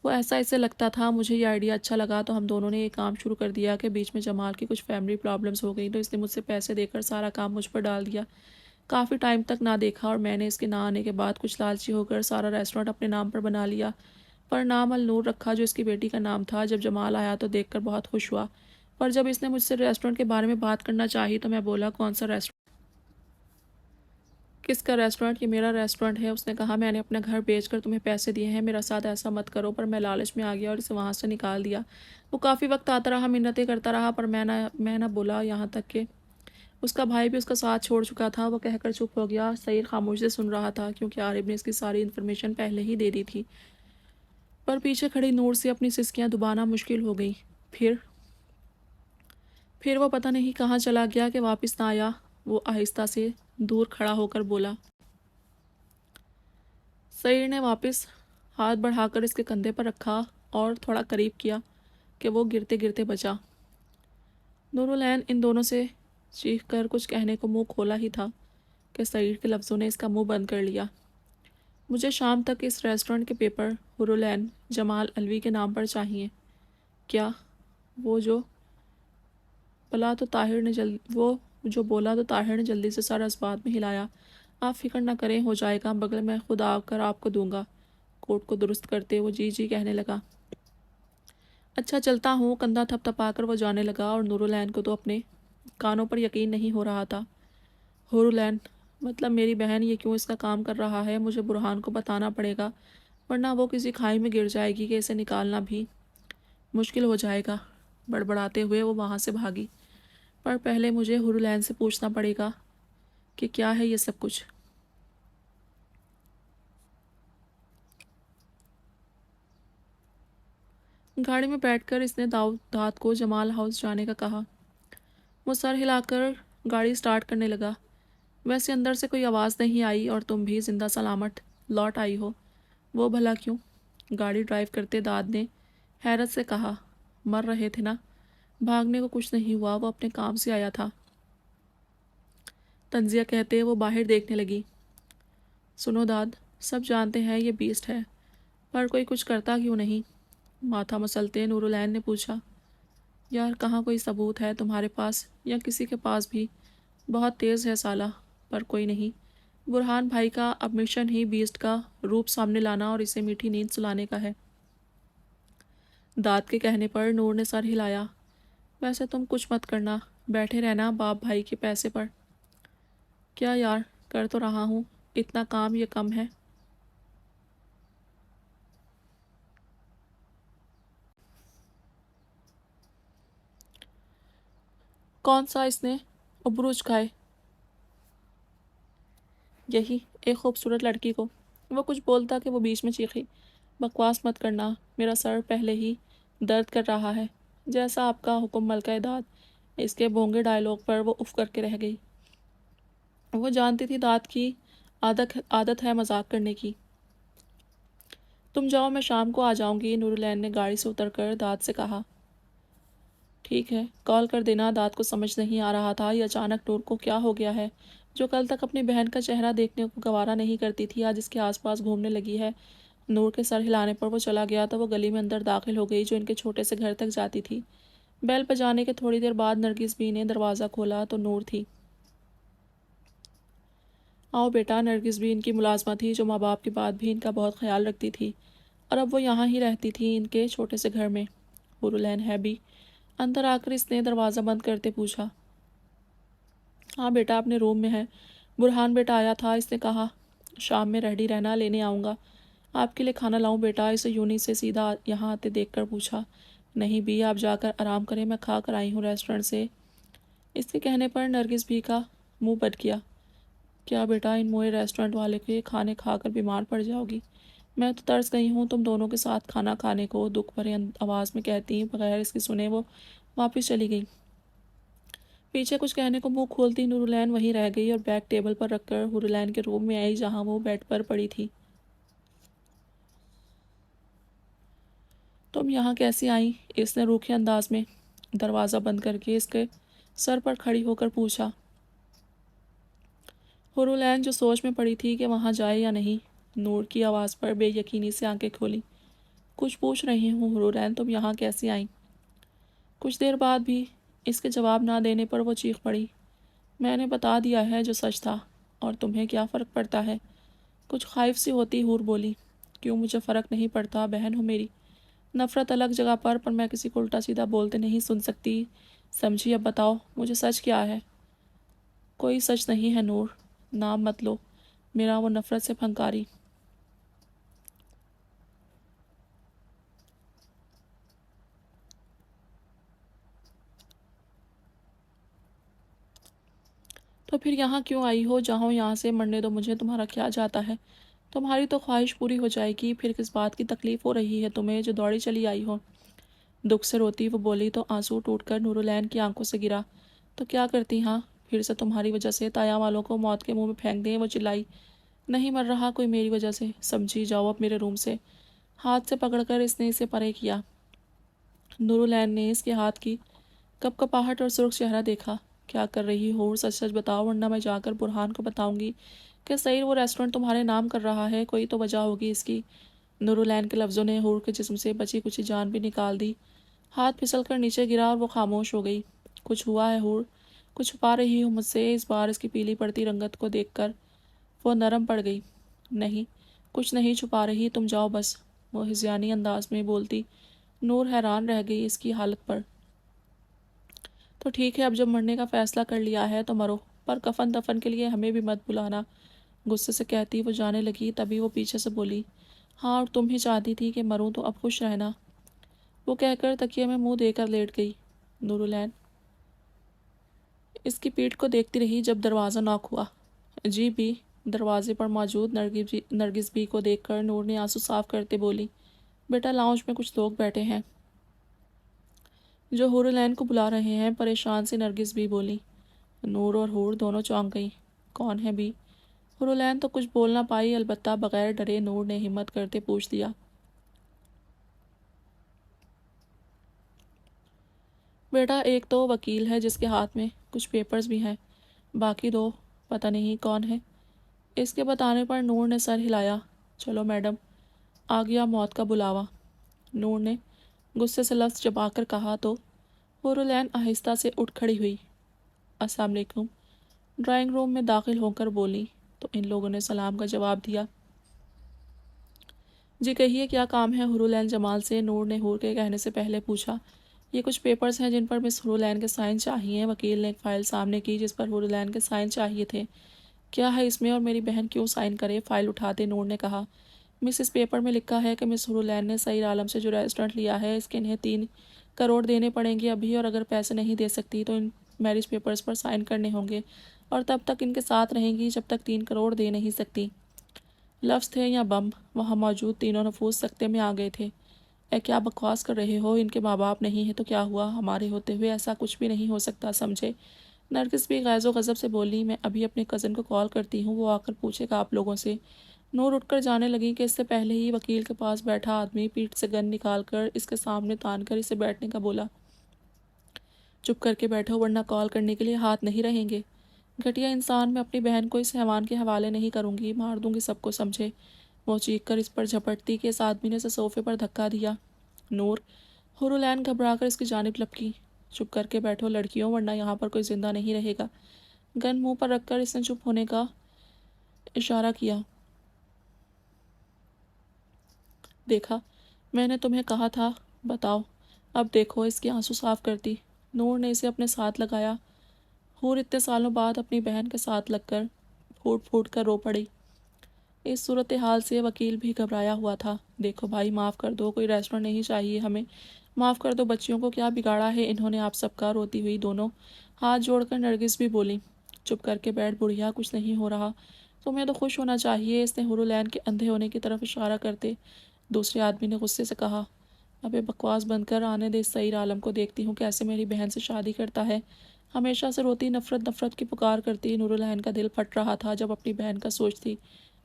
وہ ایسا اسے لگتا تھا مجھے یہ آئیڈیا اچھا لگا تو ہم دونوں نے یہ کام شروع کر دیا کہ بیچ میں جمال کی کچھ فیملی پرابلمز ہو گئی تو اس نے مجھ سے پیسے دے کر سارا کام مجھ پر ڈال دیا۔ کافی ٹائم تک نہ دیکھا اور میں نے اس کے نہ آنے کے بعد کچھ لالچی ہو کر سارا ریسٹورنٹ اپنے نام پر بنا لیا، پر نام النور رکھا جو اس کی بیٹی کا نام تھا۔ جب جمال آیا تو دیکھ کر بہت خوش ہوا، پر جب اس نے مجھ سے ریسٹورنٹ کے بارے میں بات کرنا چاہی تو میں بولا کون سا ریسٹورنٹ؟ کس کا ریسٹورنٹ؟ یہ میرا ریسٹورنٹ ہے۔ اس نے کہا میں نے اپنا گھر بیچ کر تمہیں پیسے دیے ہیں، میرا ساتھ ایسا مت کرو، پر میں لالچ میں آ گیا اور اسے وہاں سے نکال دیا۔ وہ کافی وقت آتا رہا، منتیں کرتا رہا، پر میں نہ بولا، یہاں تک کہ اس کا بھائی بھی اس کا ساتھ چھوڑ چکا تھا۔ وہ کہہ کر چپ ہو گیا۔ سعید خاموشی سے سن رہا تھا کیونکہ عارف نے اس کی ساری انفارمیشن پہلے ہی دے دی تھی، پر پیچھے کھڑی نور سے اپنی سسکیاں دبانا مشکل ہو گئی۔ پھر وہ پتہ نہیں کہاں چلا گیا کہ واپس نہ آیا۔ وہ آہستہ سے دور کھڑا ہو کر بولا۔ سعید نے واپس ہاتھ بڑھا کر اس کے کندھے پر رکھا اور تھوڑا قریب کیا کہ وہ گرتے گرتے بچا۔ نورالعین ان دونوں سے چیخ کر کچھ کہنے کو منہ کھولا ہی تھا کہ سعید کے لفظوں نے اس کا منہ بند کر لیا۔ مجھے شام تک اس ریسٹورنٹ کے پیپر نورالعین جمال الوی کے نام پر چاہیے۔ کیا؟ وہ جو بولا تو طاہر نے جلدی سے سارا اسبات میں ہلایا۔ آپ فکر نہ کریں، ہو جائے گا، بغل میں خود آ کر آپ کو دوں گا۔ کوٹ کو درست کرتے وہ جی جی کہنے لگا۔ اچھا چلتا ہوں۔ کندھا تھپ تھپا کر وہ جانے لگا اور نورالعین کو تو اپنے کانوں پر یقین نہیں ہو رہا تھا۔ نورالعین مطلب میری بہن یہ کیوں اس کا کام کر رہا ہے؟ مجھے برہان کو بتانا پڑے گا، ورنہ وہ کسی کھائی میں گر جائے گی کہ اسے نکالنا بھی مشکل ہو جائے گا۔ بڑبڑاتے ہوئے وہ وہاں سے بھاگی۔ پر پہلے مجھے نورالعین سے پوچھنا پڑے گا کہ کیا ہے یہ سب کچھ۔ گاڑی میں بیٹھ کر اس نے داد کو جمال ہاؤس جانے کا کہا۔ وہ سر ہلا کر گاڑی سٹارٹ کرنے لگا۔ ویسے اندر سے کوئی آواز نہیں آئی اور تم بھی زندہ سلامت لوٹ آئی ہو۔ وہ بھلا کیوں؟ گاڑی ڈرائیو کرتے داد نے حیرت سے کہا۔ مر رہے تھے نا؟ بھاگنے کو کچھ نہیں ہوا، وہ اپنے کام سے آیا تھا، تنزیہ کہتے وہ باہر دیکھنے لگی۔ سنو داد، سب جانتے ہیں یہ بیسٹ ہے، پر کوئی کچھ کرتا کیوں نہیں؟ ماتھا مسلتے نورالعین نے پوچھا۔ یار کہاں کوئی ثبوت ہے تمہارے پاس یا کسی کے پاس بھی؟ بہت تیز ہے سالہ، پر کوئی نہیں۔ برہان بھائی کا اب مشن ہی بیسٹ کا روپ سامنے لانا اور اسے میٹھی نیند سلانے کا ہے۔ داد کے کہنے پر نور نے سر ہلایا۔ ویسے تم کچھ مت کرنا، بیٹھے رہنا باپ بھائی کے پیسے پر۔ کیا یار، کر تو رہا ہوں، اتنا کام یہ کم ہے؟ کون سا اس نے ابروج کھائے؟ یہی ایک خوبصورت لڑکی کو۔ وہ کچھ بولتا کہ وہ بیچ میں چیخی۔ بکواس مت کرنا، میرا سر پہلے ہی درد کر رہا ہے۔ جیسا آپ کا حکم ملکہ داد۔ اس کے بھونگے ڈائلاگ پر وہ اف کر کے رہ گئی۔ وہ جانتی تھی داد کی عادت ہے مذاق کرنے کی۔ تم جاؤ، میں شام کو آ جاؤں گی، نورالعین نے گاڑی سے اتر کر داد سے کہا۔ ٹھیک ہے، کال کر دینا۔ داد کو سمجھ نہیں آ رہا تھا یہ اچانک نور کو کیا ہو گیا ہے، جو کل تک اپنی بہن کا چہرہ دیکھنے کو گوارا نہیں کرتی تھی، آج اس کے آس پاس گھومنے لگی ہے۔ نور کے سر ہلانے پر وہ چلا گیا تو وہ گلی میں اندر داخل ہو گئی جو ان کے چھوٹے سے گھر تک جاتی تھی۔ بیل بجانے کے تھوڑی دیر بعد نرگس بی نے دروازہ کھولا تو نور تھی۔ آؤ بیٹا۔ نرگس بھی ان کی ملازمہ تھی جو ماں باپ کے بعد بھی ان کا بہت خیال رکھتی تھی، اور اب وہ یہاں ہی رہتی تھی ان کے چھوٹے سے گھر میں۔ حور العین ہے بھی؟ اندر آ کر اس نے دروازہ بند کرتے پوچھا۔ ہاں بیٹا اپنے روم میں ہے، برہان بیٹا آیا تھا، اس نے کہا شام میں ریڈی رہنا، لینے آؤں گا۔ آپ کے لیے کھانا لاؤں بیٹا؟ اسے یونی سے سیدھا یہاں آتے دیکھ کر پوچھا۔ نہیں بھی، آپ جا کر آرام کریں، میں کھا کر آئی ہوں ریسٹورنٹ سے۔ اس کے کہنے پر نرگس بھی کا منہ پھٹ گیا۔ کیا بیٹا ان موئے ریسٹورنٹ والے کے کھانے کھا کر بیمار پڑ جاؤ گی؟ میں تو ترس گئی ہوں تم دونوں کے ساتھ کھانا کھانے کو، دکھ بھرے آواز میں کہتی بغیر اس کی سنے وہ واپس چلی گئی۔ پیچھے کچھ کہنے کو منہ کھولتی نور العین وہیں رہ گئی اور بیگ ٹیبل پر رکھ کر حور العین کے روم میں آئی جہاں وہ بیڈ پر پڑی تھی۔ تم یہاں کیسی آئیں؟ اس نے روکھے انداز میں دروازہ بند کر کے اس کے سر پر کھڑی ہو کر پوچھا۔ حور العین جو سوچ میں پڑی تھی کہ وہاں جائے یا نہیں، نور کی آواز پر بے یقینی سے آنکھیں کھولی۔ کچھ پوچھ رہی ہوں حور العین، تم یہاں کیسی آئیں؟ کچھ دیر بعد بھی اس کے جواب نہ دینے پر وہ چیخ پڑی۔ میں نے بتا دیا ہے جو سچ تھا، اور تمہیں کیا فرق پڑتا ہے؟ کچھ خائف سی ہوتی حور بولی۔ کیوں مجھے فرق نہیں پڑتا، بہن ہو میری۔ نفرت الگ جگہ پر میں کسی کو الٹا سیدھا بولتے نہیں سن سکتی، سمجھی؟ اب بتاؤ مجھے سچ کیا ہے؟ کوئی سچ نہیں ہے نور، نام مت لو میرا، وہ نفرت سے پھنکاری۔ تو پھر یہاں کیوں آئی ہو؟ جاؤ یہاں سے، مرنے دو مجھے، تمہارا کیا جاتا ہے؟ تمہاری تو خواہش پوری ہو جائے گی، پھر کس بات کی تکلیف ہو رہی ہے تمہیں جو دوڑی چلی آئی ہو؟ دکھ سے روتی وہ بولی تو آنسو ٹوٹ کر نور العین کی آنکھوں سے گرا۔ تو کیا کرتی؟ ہاں پھر سے تمہاری وجہ سے تایا والوں کو موت کے منہ میں پھینک دیں؟ وہ چلائی۔ نہیں مر رہا کوئی میری وجہ سے، سمجھی؟ جاؤ اب میرے روم سے۔ ہاتھ سے پکڑ کر اس نے اسے پرے کیا۔ نور العین نے اس کے ہاتھ کی کپ کپاہٹ اور سرخ چہرہ دیکھا۔ کیا کر رہی ہو؟ سچ سچ بتاؤ ورنہ میں جا کر برہان کو بتاؤں گی کہ سعید وہ ریسٹورنٹ تمہارے نام کر رہا ہے، کوئی تو وجہ ہوگی اس کی۔ نور العین کے لفظوں نے حور کے جسم سے بچی کچی جان بھی نکال دی۔ ہاتھ پھسل کر نیچے گرا اور وہ خاموش ہو گئی۔ کچھ ہوا ہے حور؟ کچھ چھپا رہی ہو مجھ سے؟ اس بار اس کی پیلی پڑتی رنگت کو دیکھ کر وہ نرم پڑ گئی۔ نہیں کچھ نہیں چھپا رہی، تم جاؤ بس، وہ ہذیانی انداز میں بولتی۔ نور حیران رہ گئی اس کی حالت پر۔ تو ٹھیک ہے، اب جب مرنے کا فیصلہ کر لیا ہے تو مرو، پر کفن دفن کے لیے ہمیں بھی مت بلانا، غصے سے کہتی وہ جانے لگی۔ تبھی وہ پیچھے سے بولی، ہاں اور تم ہی چاہتی تھی کہ مروں تو اب خوش رہنا۔ وہ کہہ کر تکیے میں منہ دے کر لیٹ گئی۔ نور العین اس کی پیٹھ کو دیکھتی رہی جب دروازہ ناک ہوا۔ جی بھی؟ دروازے پر موجود نرگس بی کو دیکھ کر نور نے آنسو صاف کرتے بولی، بیٹا لاؤنج میں کچھ لوگ بیٹھے ہیں جو حور العین کو بلا رہے ہیں، پریشان سی نرگس بھی بولی۔ نور اور حور دونوں چونک گئیں۔ کون ہے بھی؟ حور العین تو کچھ بول نہ پائی، البتہ بغیر ڈرے نور نے ہمت کرتے پوچھ دیا، بیٹا ایک تو وکیل ہے جس کے ہاتھ میں کچھ پیپرز بھی ہیں، باقی دو پتہ نہیں کون ہے۔ اس کے بتانے پر نور نے سر ہلایا۔ چلو میڈم، آ گیا موت کا بلاوا، نور نے غصے سے لفظ چبا کر کہا تو حور العین آہستہ سے اٹھ کھڑی ہوئی۔ السلام علیکم، ڈرائنگ روم میں داخل ہو کر بولی تو ان لوگوں نے سلام کا جواب دیا۔ جی کہیے کیا کام ہے حور العین جمال سے؟ نور نے حور کے کہنے سے پہلے پوچھا۔ یہ کچھ پیپرز ہیں جن پر مس حور العین کے سائن چاہیے۔ وکیل نے ایک فائل سامنے کی جس پر حور العین کے سائن چاہیے تھے۔ کیا ہے اس میں اور میری بہن کیوں سائن کرے؟ فائل اٹھاتے نور نے کہا، مس اس پیپر میں لکھا ہے کہ مس حور العین نے سعید عالم سے جو ریسٹورنٹ لیا ہے اس کے انہیں 3 کروڑ دینے پڑیں گے ابھی، اور اگر پیسے نہیں دے سکتی تو ان میرج پیپرز پر سائن کرنے ہوں گے، اور تب تک ان کے ساتھ رہیں گی جب تک 3 کروڑ دے نہیں سکتی۔ لفظ تھے یا بم، وہاں موجود تینوں نفوس سکتے میں آ گئے تھے۔ اے کیا بکواس کر رہے ہو؟ ان کے ماں باپ نہیں ہے تو کیا ہوا؟ ہمارے ہوتے ہوئے ایسا کچھ بھی نہیں ہو سکتا، سمجھے؟ نرگس بھی غیظ و غضب سے بولی، میں ابھی اپنے کزن کو کال کرتی ہوں، وہ آ کر پوچھے گا آپ لوگوں سے۔ نور اٹھ کر جانے لگی کہ اس سے پہلے ہی وکیل کے پاس بیٹھا آدمی پیٹھ سے گن نکال کر اس کے سامنے تان کر اسے بیٹھنے کا بولا۔ چپ کر کے بیٹھو ورنہ کال کرنے کے لیے ہاتھ نہیں رہیں گے۔ گھٹیا انسان، میں اپنی بہن کو اس حیوان کے حوالے نہیں کروں گی، مار دوں گی سب کو، سمجھے؟ وہ چیخ کر اس پر جھپٹتی کہ اس آدمی نے اسے صوفے پر دھکا دیا۔ نور، حور العین گھبرا کر اس کی جانب لپکی۔ چپ کر کے بیٹھو لڑکیوں ورنہ یہاں پر کوئی زندہ نہیں رہے گا۔ گن منہ پر رکھ کر اس نے چپ ہونے کا اشارہ کیا۔ دیکھا، میں نے تمہیں کہا تھا، بتاؤ۔ اب دیکھو اس کے آنسو صاف کرتی۔ نور نے اسے اپنے ساتھ لگایا۔ حور اتنے سالوں بعد اپنی بہن کے ساتھ لگ کر پھوٹ پھوٹ کر رو پڑی۔ اس صورتحال سے وکیل بھی گھبرایا ہوا تھا۔ دیکھو بھائی، معاف کر دو، کوئی ریسٹورنٹ نہیں چاہیے ہمیں، معاف کر دو، بچیوں کو کیا بگاڑا ہے انہوں نے آپ سب کا؟ روتی ہوئی دونوں ہاتھ جوڑ کر نرگس بھی بولی۔ چپ کر کے بیٹھ بڑھیا، کچھ نہیں ہو رہا، تمہیں تو خوش ہونا چاہیے، اس نے حور العین کے اندھے ہونے کی طرف اشارہ کرتے دوسرے آدمی نے غصے سے کہا۔ ابے بکواس بند کر، آنے دے اس سعید عالم کو، دیکھتی ہوں کیسے میری بہن سے شادی کرتا ہے۔ ہمیشہ سے روتی، نفرت نفرت کی پکار کرتی نور العین کا دل پھٹ رہا تھا جب اپنی بہن کا سوچتی۔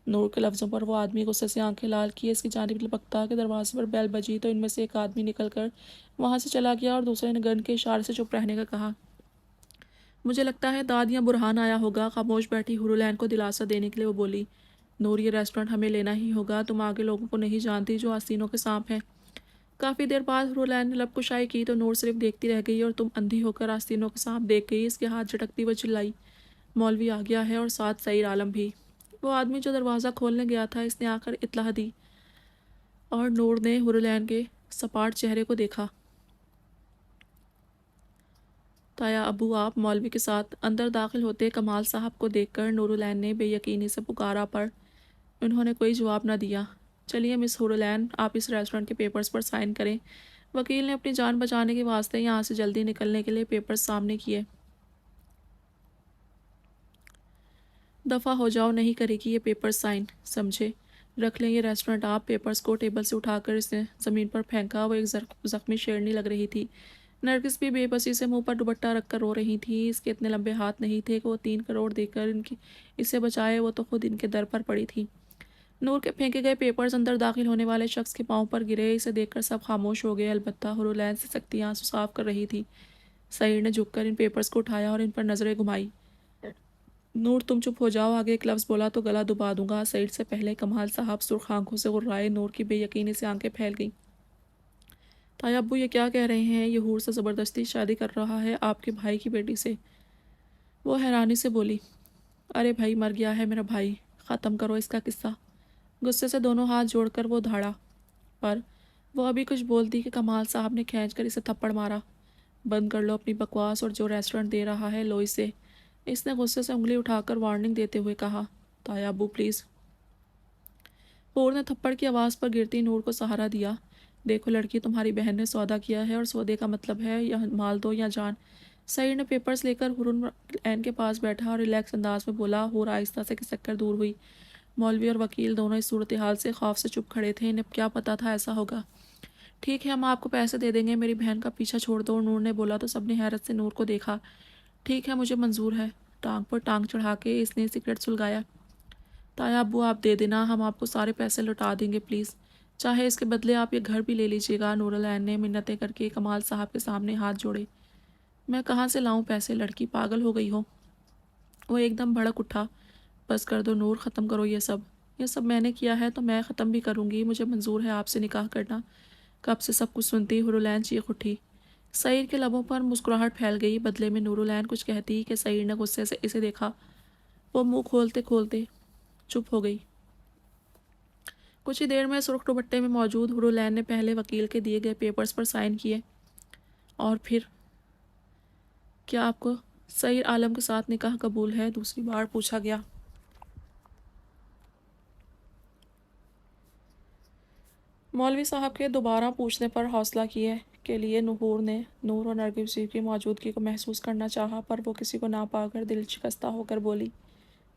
نور کے لفظوں پر وہ آدمی غصے سے آنکھیں لال کیے اس کی جانب لپکتا کہ دروازے پر بیل بجی تو ان میں سے ایک آدمی نکل کر وہاں سے چلا گیا اور دوسرے نے گن کے اشارے سے چپ رہنے کا کہا۔ مجھے لگتا ہے داد یا برہان آیا ہوگا۔ خاموش بیٹھی حور العین کو دلاسا دینے کے لیے وہ بولی۔ نور، یہ ریسٹورنٹ ہمیں لینا ہی ہوگا، تم آگے لوگوں کو نہیں جانتی جو آستینوں کے سانپ ہیں۔ کافی دیر بعد حور العین نے لب کشائی کی تو نور صرف دیکھتی رہ گئی اور تم اندھی ہو کر آستینوں کے سانپ دیکھ گئی۔ اس کے ہاتھ جھٹکتی وہ چلائی، مولوی آ گیا ہے اور ساتھ سعید عالم بھی۔ وہ آدمی جو دروازہ کھولنے گیا تھا اس نے آ کر اطلاع دی اور نور نے حور العین کے سپاٹ چہرے کو دیکھا۔ تایا ابو آپ مولوی کے ساتھ؟ اندر داخل ہوتے کمال صاحب کو دیکھ کر نور العین نے بے یقینی سے پکارا پر انہوں نے کوئی جواب نہ دیا۔ چلیے مس حور العین، آپ اس ریسٹورنٹ کے پیپرز پر سائن کریں۔ وکیل نے اپنی جان بچانے کے واسطے یہاں سے جلدی نکلنے کے لیے پیپرز سامنے کیے۔ دفعہ ہو جاؤ، نہیں کرے گی یہ پیپرز سائن، سمجھے؟ رکھ لیں یہ ریسٹورنٹ آپ۔ پیپرز کو ٹیبل سے اٹھا کر اس نے زمین پر پھینکا۔ وہ ایک زخمی شیرنی لگ رہی تھی۔ نرگس بھی بے بسی سے منہ پر دوپٹہ رکھ کر رو رہی تھی۔ اس کے اتنے لمبے ہاتھ نہیں تھے کہ وہ 3 کروڑ دے کر اسے بچائے، وہ تو خود ان کے در پر پڑی تھی۔ نور کے پھینکے گئے پیپرز اندر داخل ہونے والے شخص کے پاؤں پر گرے۔ اسے دیکھ کر سب خاموش ہو گئے، البتہ حور العین سے سکتی آنسو صاف کر رہی تھی۔ سعید نے جھک کر ان پیپرز کو اٹھایا اور ان پر نظریں گھمائی۔ نور تم چپ ہو جاؤ، آگے ایک لفظ بولا تو گلا دبا دوں گا۔ سعید سے پہلے کمال صاحب سرخ آنکھوں سے غرائے۔ نور کی بے یقینی سے آنکھیں پھیل گئیں۔ تایا ابو یہ کیا کہہ رہے ہیں؟ یہ حور سے زبردستی شادی کر رہا ہے آپ کے بھائی کی بیٹی سے؟ وہ حیرانی سے بولی۔ ارے بھائی، مر گیا ہے میرا بھائی، ختم کرو اس کا قصہ۔ غصے سے دونوں ہاتھ جوڑ کر وہ دھاڑا، پر وہ ابھی کچھ بولتی کہ کمال صاحب نے کھینچ کر اسے تھپڑ مارا۔ بند کر لو اپنی بکواس اور جو ریسٹورنٹ دے رہا ہے لو اسے، اس نے غصے سے انگلی اٹھا کر وارننگ دیتے ہوئے کہا۔ تایا ابو پلیز۔ حور نے تھپڑ کی آواز پر گرتی نور کو سہارا دیا۔ دیکھو لڑکی، تمہاری بہن نے سودا کیا ہے اور سودے کا مطلب ہے یا مال دو یا جان۔ سعید نے پیپرز لے کر حور العین کے پاس بیٹھا اور ریلیکس انداز میں بولا۔ حور آہستہ سے کھسک کر دور ہوئی۔ مولوی اور وکیل دونوں اس صورتحال سے خوف سے چپ کھڑے تھے۔ انہیں کیا پتہ تھا ایسا ہوگا۔ ٹھیک ہے، ہم آپ کو پیسے دے دیں گے، میری بہن کا پیچھا چھوڑ دو، نور نے بولا تو سب نے حیرت سے نور کو دیکھا۔ ٹھیک ہے، مجھے منظور ہے۔ ٹانگ پر ٹانگ چڑھا کے اس نے سگریٹ سلگایا۔ تایا ابو آپ دے دینا، ہم آپ کو سارے پیسے لوٹا دیں گے پلیز، چاہے اس کے بدلے آپ یہ گھر بھی لے لیجیے گا۔ نور العین نے منتیں کر کے کمال صاحب کے سامنے ہاتھ جوڑے۔ میں کہاں سے لاؤں پیسے؟ لڑکی پاگل ہو گئی ہو؟ وہ ایک دم بھڑک اٹھا۔ بس کر دو نور، ختم کرو یہ سب میں نے کیا ہے تو میں ختم بھی کروں گی، مجھے منظور ہے آپ سے نکاح کرنا۔ کب سے سب کچھ سنتی حور العین چیخ اٹھی۔ سعید کے لبوں پر مسکراہٹ پھیل گئی۔ بدلے میں نور العین کچھ کہتی کہ سعید نے غصے سے اسے دیکھا۔ وہ منہ کھولتے کھولتے چپ ہو گئی۔ کچھ ہی دیر میں سرخ دوپٹے میں موجود حور العین نے پہلے وکیل کے دیے گئے پیپرز پر سائن کیے اور پھر کیا آپ کو سعید عالم کے ساتھ نکاح قبول ہے؟ دوسری بار پوچھا گیا۔ مولوی صاحب کے دوبارہ پوچھنے پر حوصلہ کیے کے لیے حور نے نور اور نرگس کی موجودگی کو محسوس کرنا چاہا، پر وہ کسی کو نہ پا کر دل شکستہ ہو کر بولی۔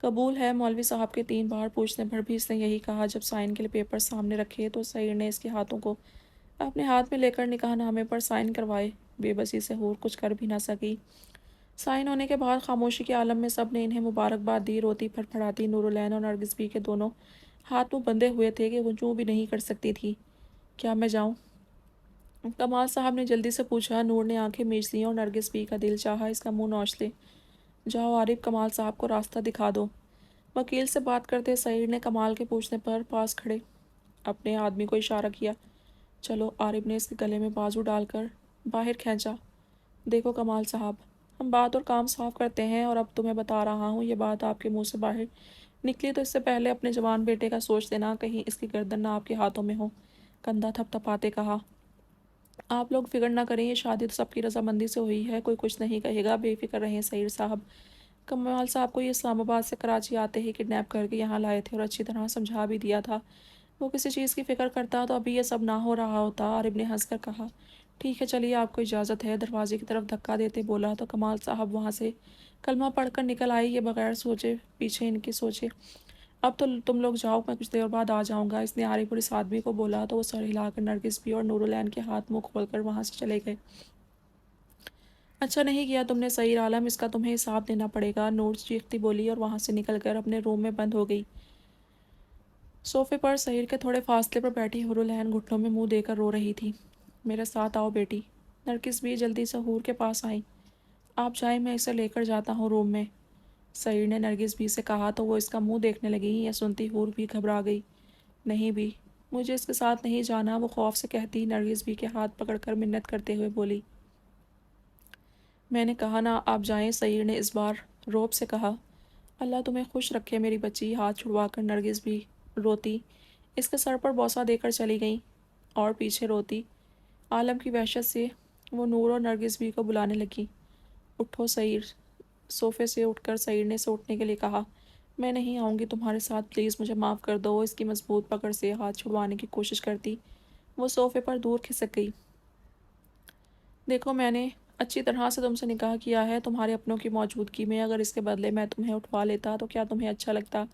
قبول ہے۔ مولوی صاحب کے 3 بار پوچھنے پر بھی اس نے یہی کہا۔ جب سائن کے لیے پیپر سامنے رکھے تو سعید نے اس کے ہاتھوں کو اپنے ہاتھ میں لے کر نکاح نامے پر سائن کروائے۔ بے بسی سے حور کچھ کر بھی نہ سکی۔ سائن ہونے کے بعد خاموشی کے عالم میں سب نے انہیں مبارکباد دی۔ روتی پھڑ پھڑاتی نور العین اور نرگس بھی کے دونوں ہاتھ منہ بندھے ہوئے تھے کہ وہ یوں بھی نہیں کر سکتی تھی۔ کیا میں جاؤں؟ کمال صاحب نے جلدی سے پوچھا۔ نور نے آنکھیں میچ لیں اور نرگس بی کا دل چاہا اس کا منہ نوچ لے۔ جاؤ عارف، کمال صاحب کو راستہ دکھا دو۔ وکیل سے بات کرتے سعید نے کمال کے پوچھنے پر پاس کھڑے اپنے آدمی کو اشارہ کیا۔ چلو، عارف نے اس کے گلے میں بازو ڈال کر باہر کھینچا۔ دیکھو کمال صاحب، ہم بات اور کام صاف کرتے ہیں، اور اب تمہیں بتا رہا ہوں یہ بات آپ کے منہ سے باہر نکلی تو اس سے پہلے اپنے جوان بیٹے کا سوچ لینا، کہیں اس کی گردن نہ آپ کے ہاتھوں میں ہو۔ کندھا تھپ تھپاتے کہا۔ آپ لوگ فکر نہ کریں، یہ شادی تو سب کی رضامندی سے ہوئی ہے، کوئی کچھ نہیں کہے گا، بے فکر رہیں سعید صاحب۔ کمال صاحب کو یہ اسلام آباد سے کراچی آتے ہی کڈنیپ کر کے یہاں لائے تھے اور اچھی طرح سمجھا بھی دیا تھا۔ وہ کسی چیز کی فکر کرتا تو ابھی یہ سب نہ ہو رہا ہوتا۔ عارف نے ہنس کر کہا۔ ٹھیک ہے، چلیے، آپ کو اجازت ہے۔ دروازے کی طرف دھکا دیتے بولا تو کمال صاحب وہاں سے کلمہ پڑھ کر نکل آئی۔ یہ بغیر سوچے پیچھے ان کے سوچے۔ اب تو تم لوگ جاؤ، میں کچھ دیر بعد آ جاؤں گا۔ اس نے عارف اور اس آدمی کو بولا تو وہ سر ہلا کر نرگس بھی اور نورالعین کے ہاتھ منہ کھول کر وہاں سے چلے گئے۔ اچھا نہیں کیا تم نے سعید عالم، اس کا تمہیں حساب دینا پڑے گا، نور چیختی بولی اور وہاں سے نکل کر اپنے روم میں بند ہو گئی۔ صوفے پر سحیر کے تھوڑے فاصلے پر بیٹھی نورالعین گھٹنوں میں منہ دے کر رو رہی تھی۔ میرے ساتھ آؤ بیٹی۔ نرگس بھی جلدی سے حور کے پاس آئی۔ آپ جائیں، میں اسے لے کر جاتا ہوں روم میں، سعید نے نرگس بھی سے کہا تو وہ اس کا منہ دیکھنے لگی۔ یہ سنتی حور بھی گھبرا گئی۔ نہیں بھی، مجھے اس کے ساتھ نہیں جانا، وہ خوف سے کہتی۔ نرگس بھی کے ہاتھ پکڑ کر منت کرتے ہوئے بولی۔ میں نے کہا نا آپ جائیں، سعید نے اس بار روب سے کہا۔ اللہ تمہیں خوش رکھے میری بچی۔ ہاتھ چھڑوا کر نرگس بھی روتی اس کے سر پر بوسہ دے کر چلی گئیں اور پیچھے روتی عالم کی وحشت سے وہ نور اور نرگس بھی کو بلانے لگی۔ اٹھو سعید۔ صوفے سے اٹھ کر سعید نے اسے اٹھنے کے لیے کہا۔ میں نہیں آؤں گی تمہارے ساتھ، پلیز مجھے معاف کر دو۔ اس کی مضبوط پکڑ سے ہاتھ چھڑوانے کی کوشش کرتی وہ صوفے پر دور کھسک گئی۔ دیکھو، میں نے اچھی طرح سے تم سے نکاح کیا ہے تمہارے اپنوں کی موجودگی میں، اگر اس کے بدلے میں تمہیں اٹھوا لیتا تو کیا تمہیں اچھا لگتا؟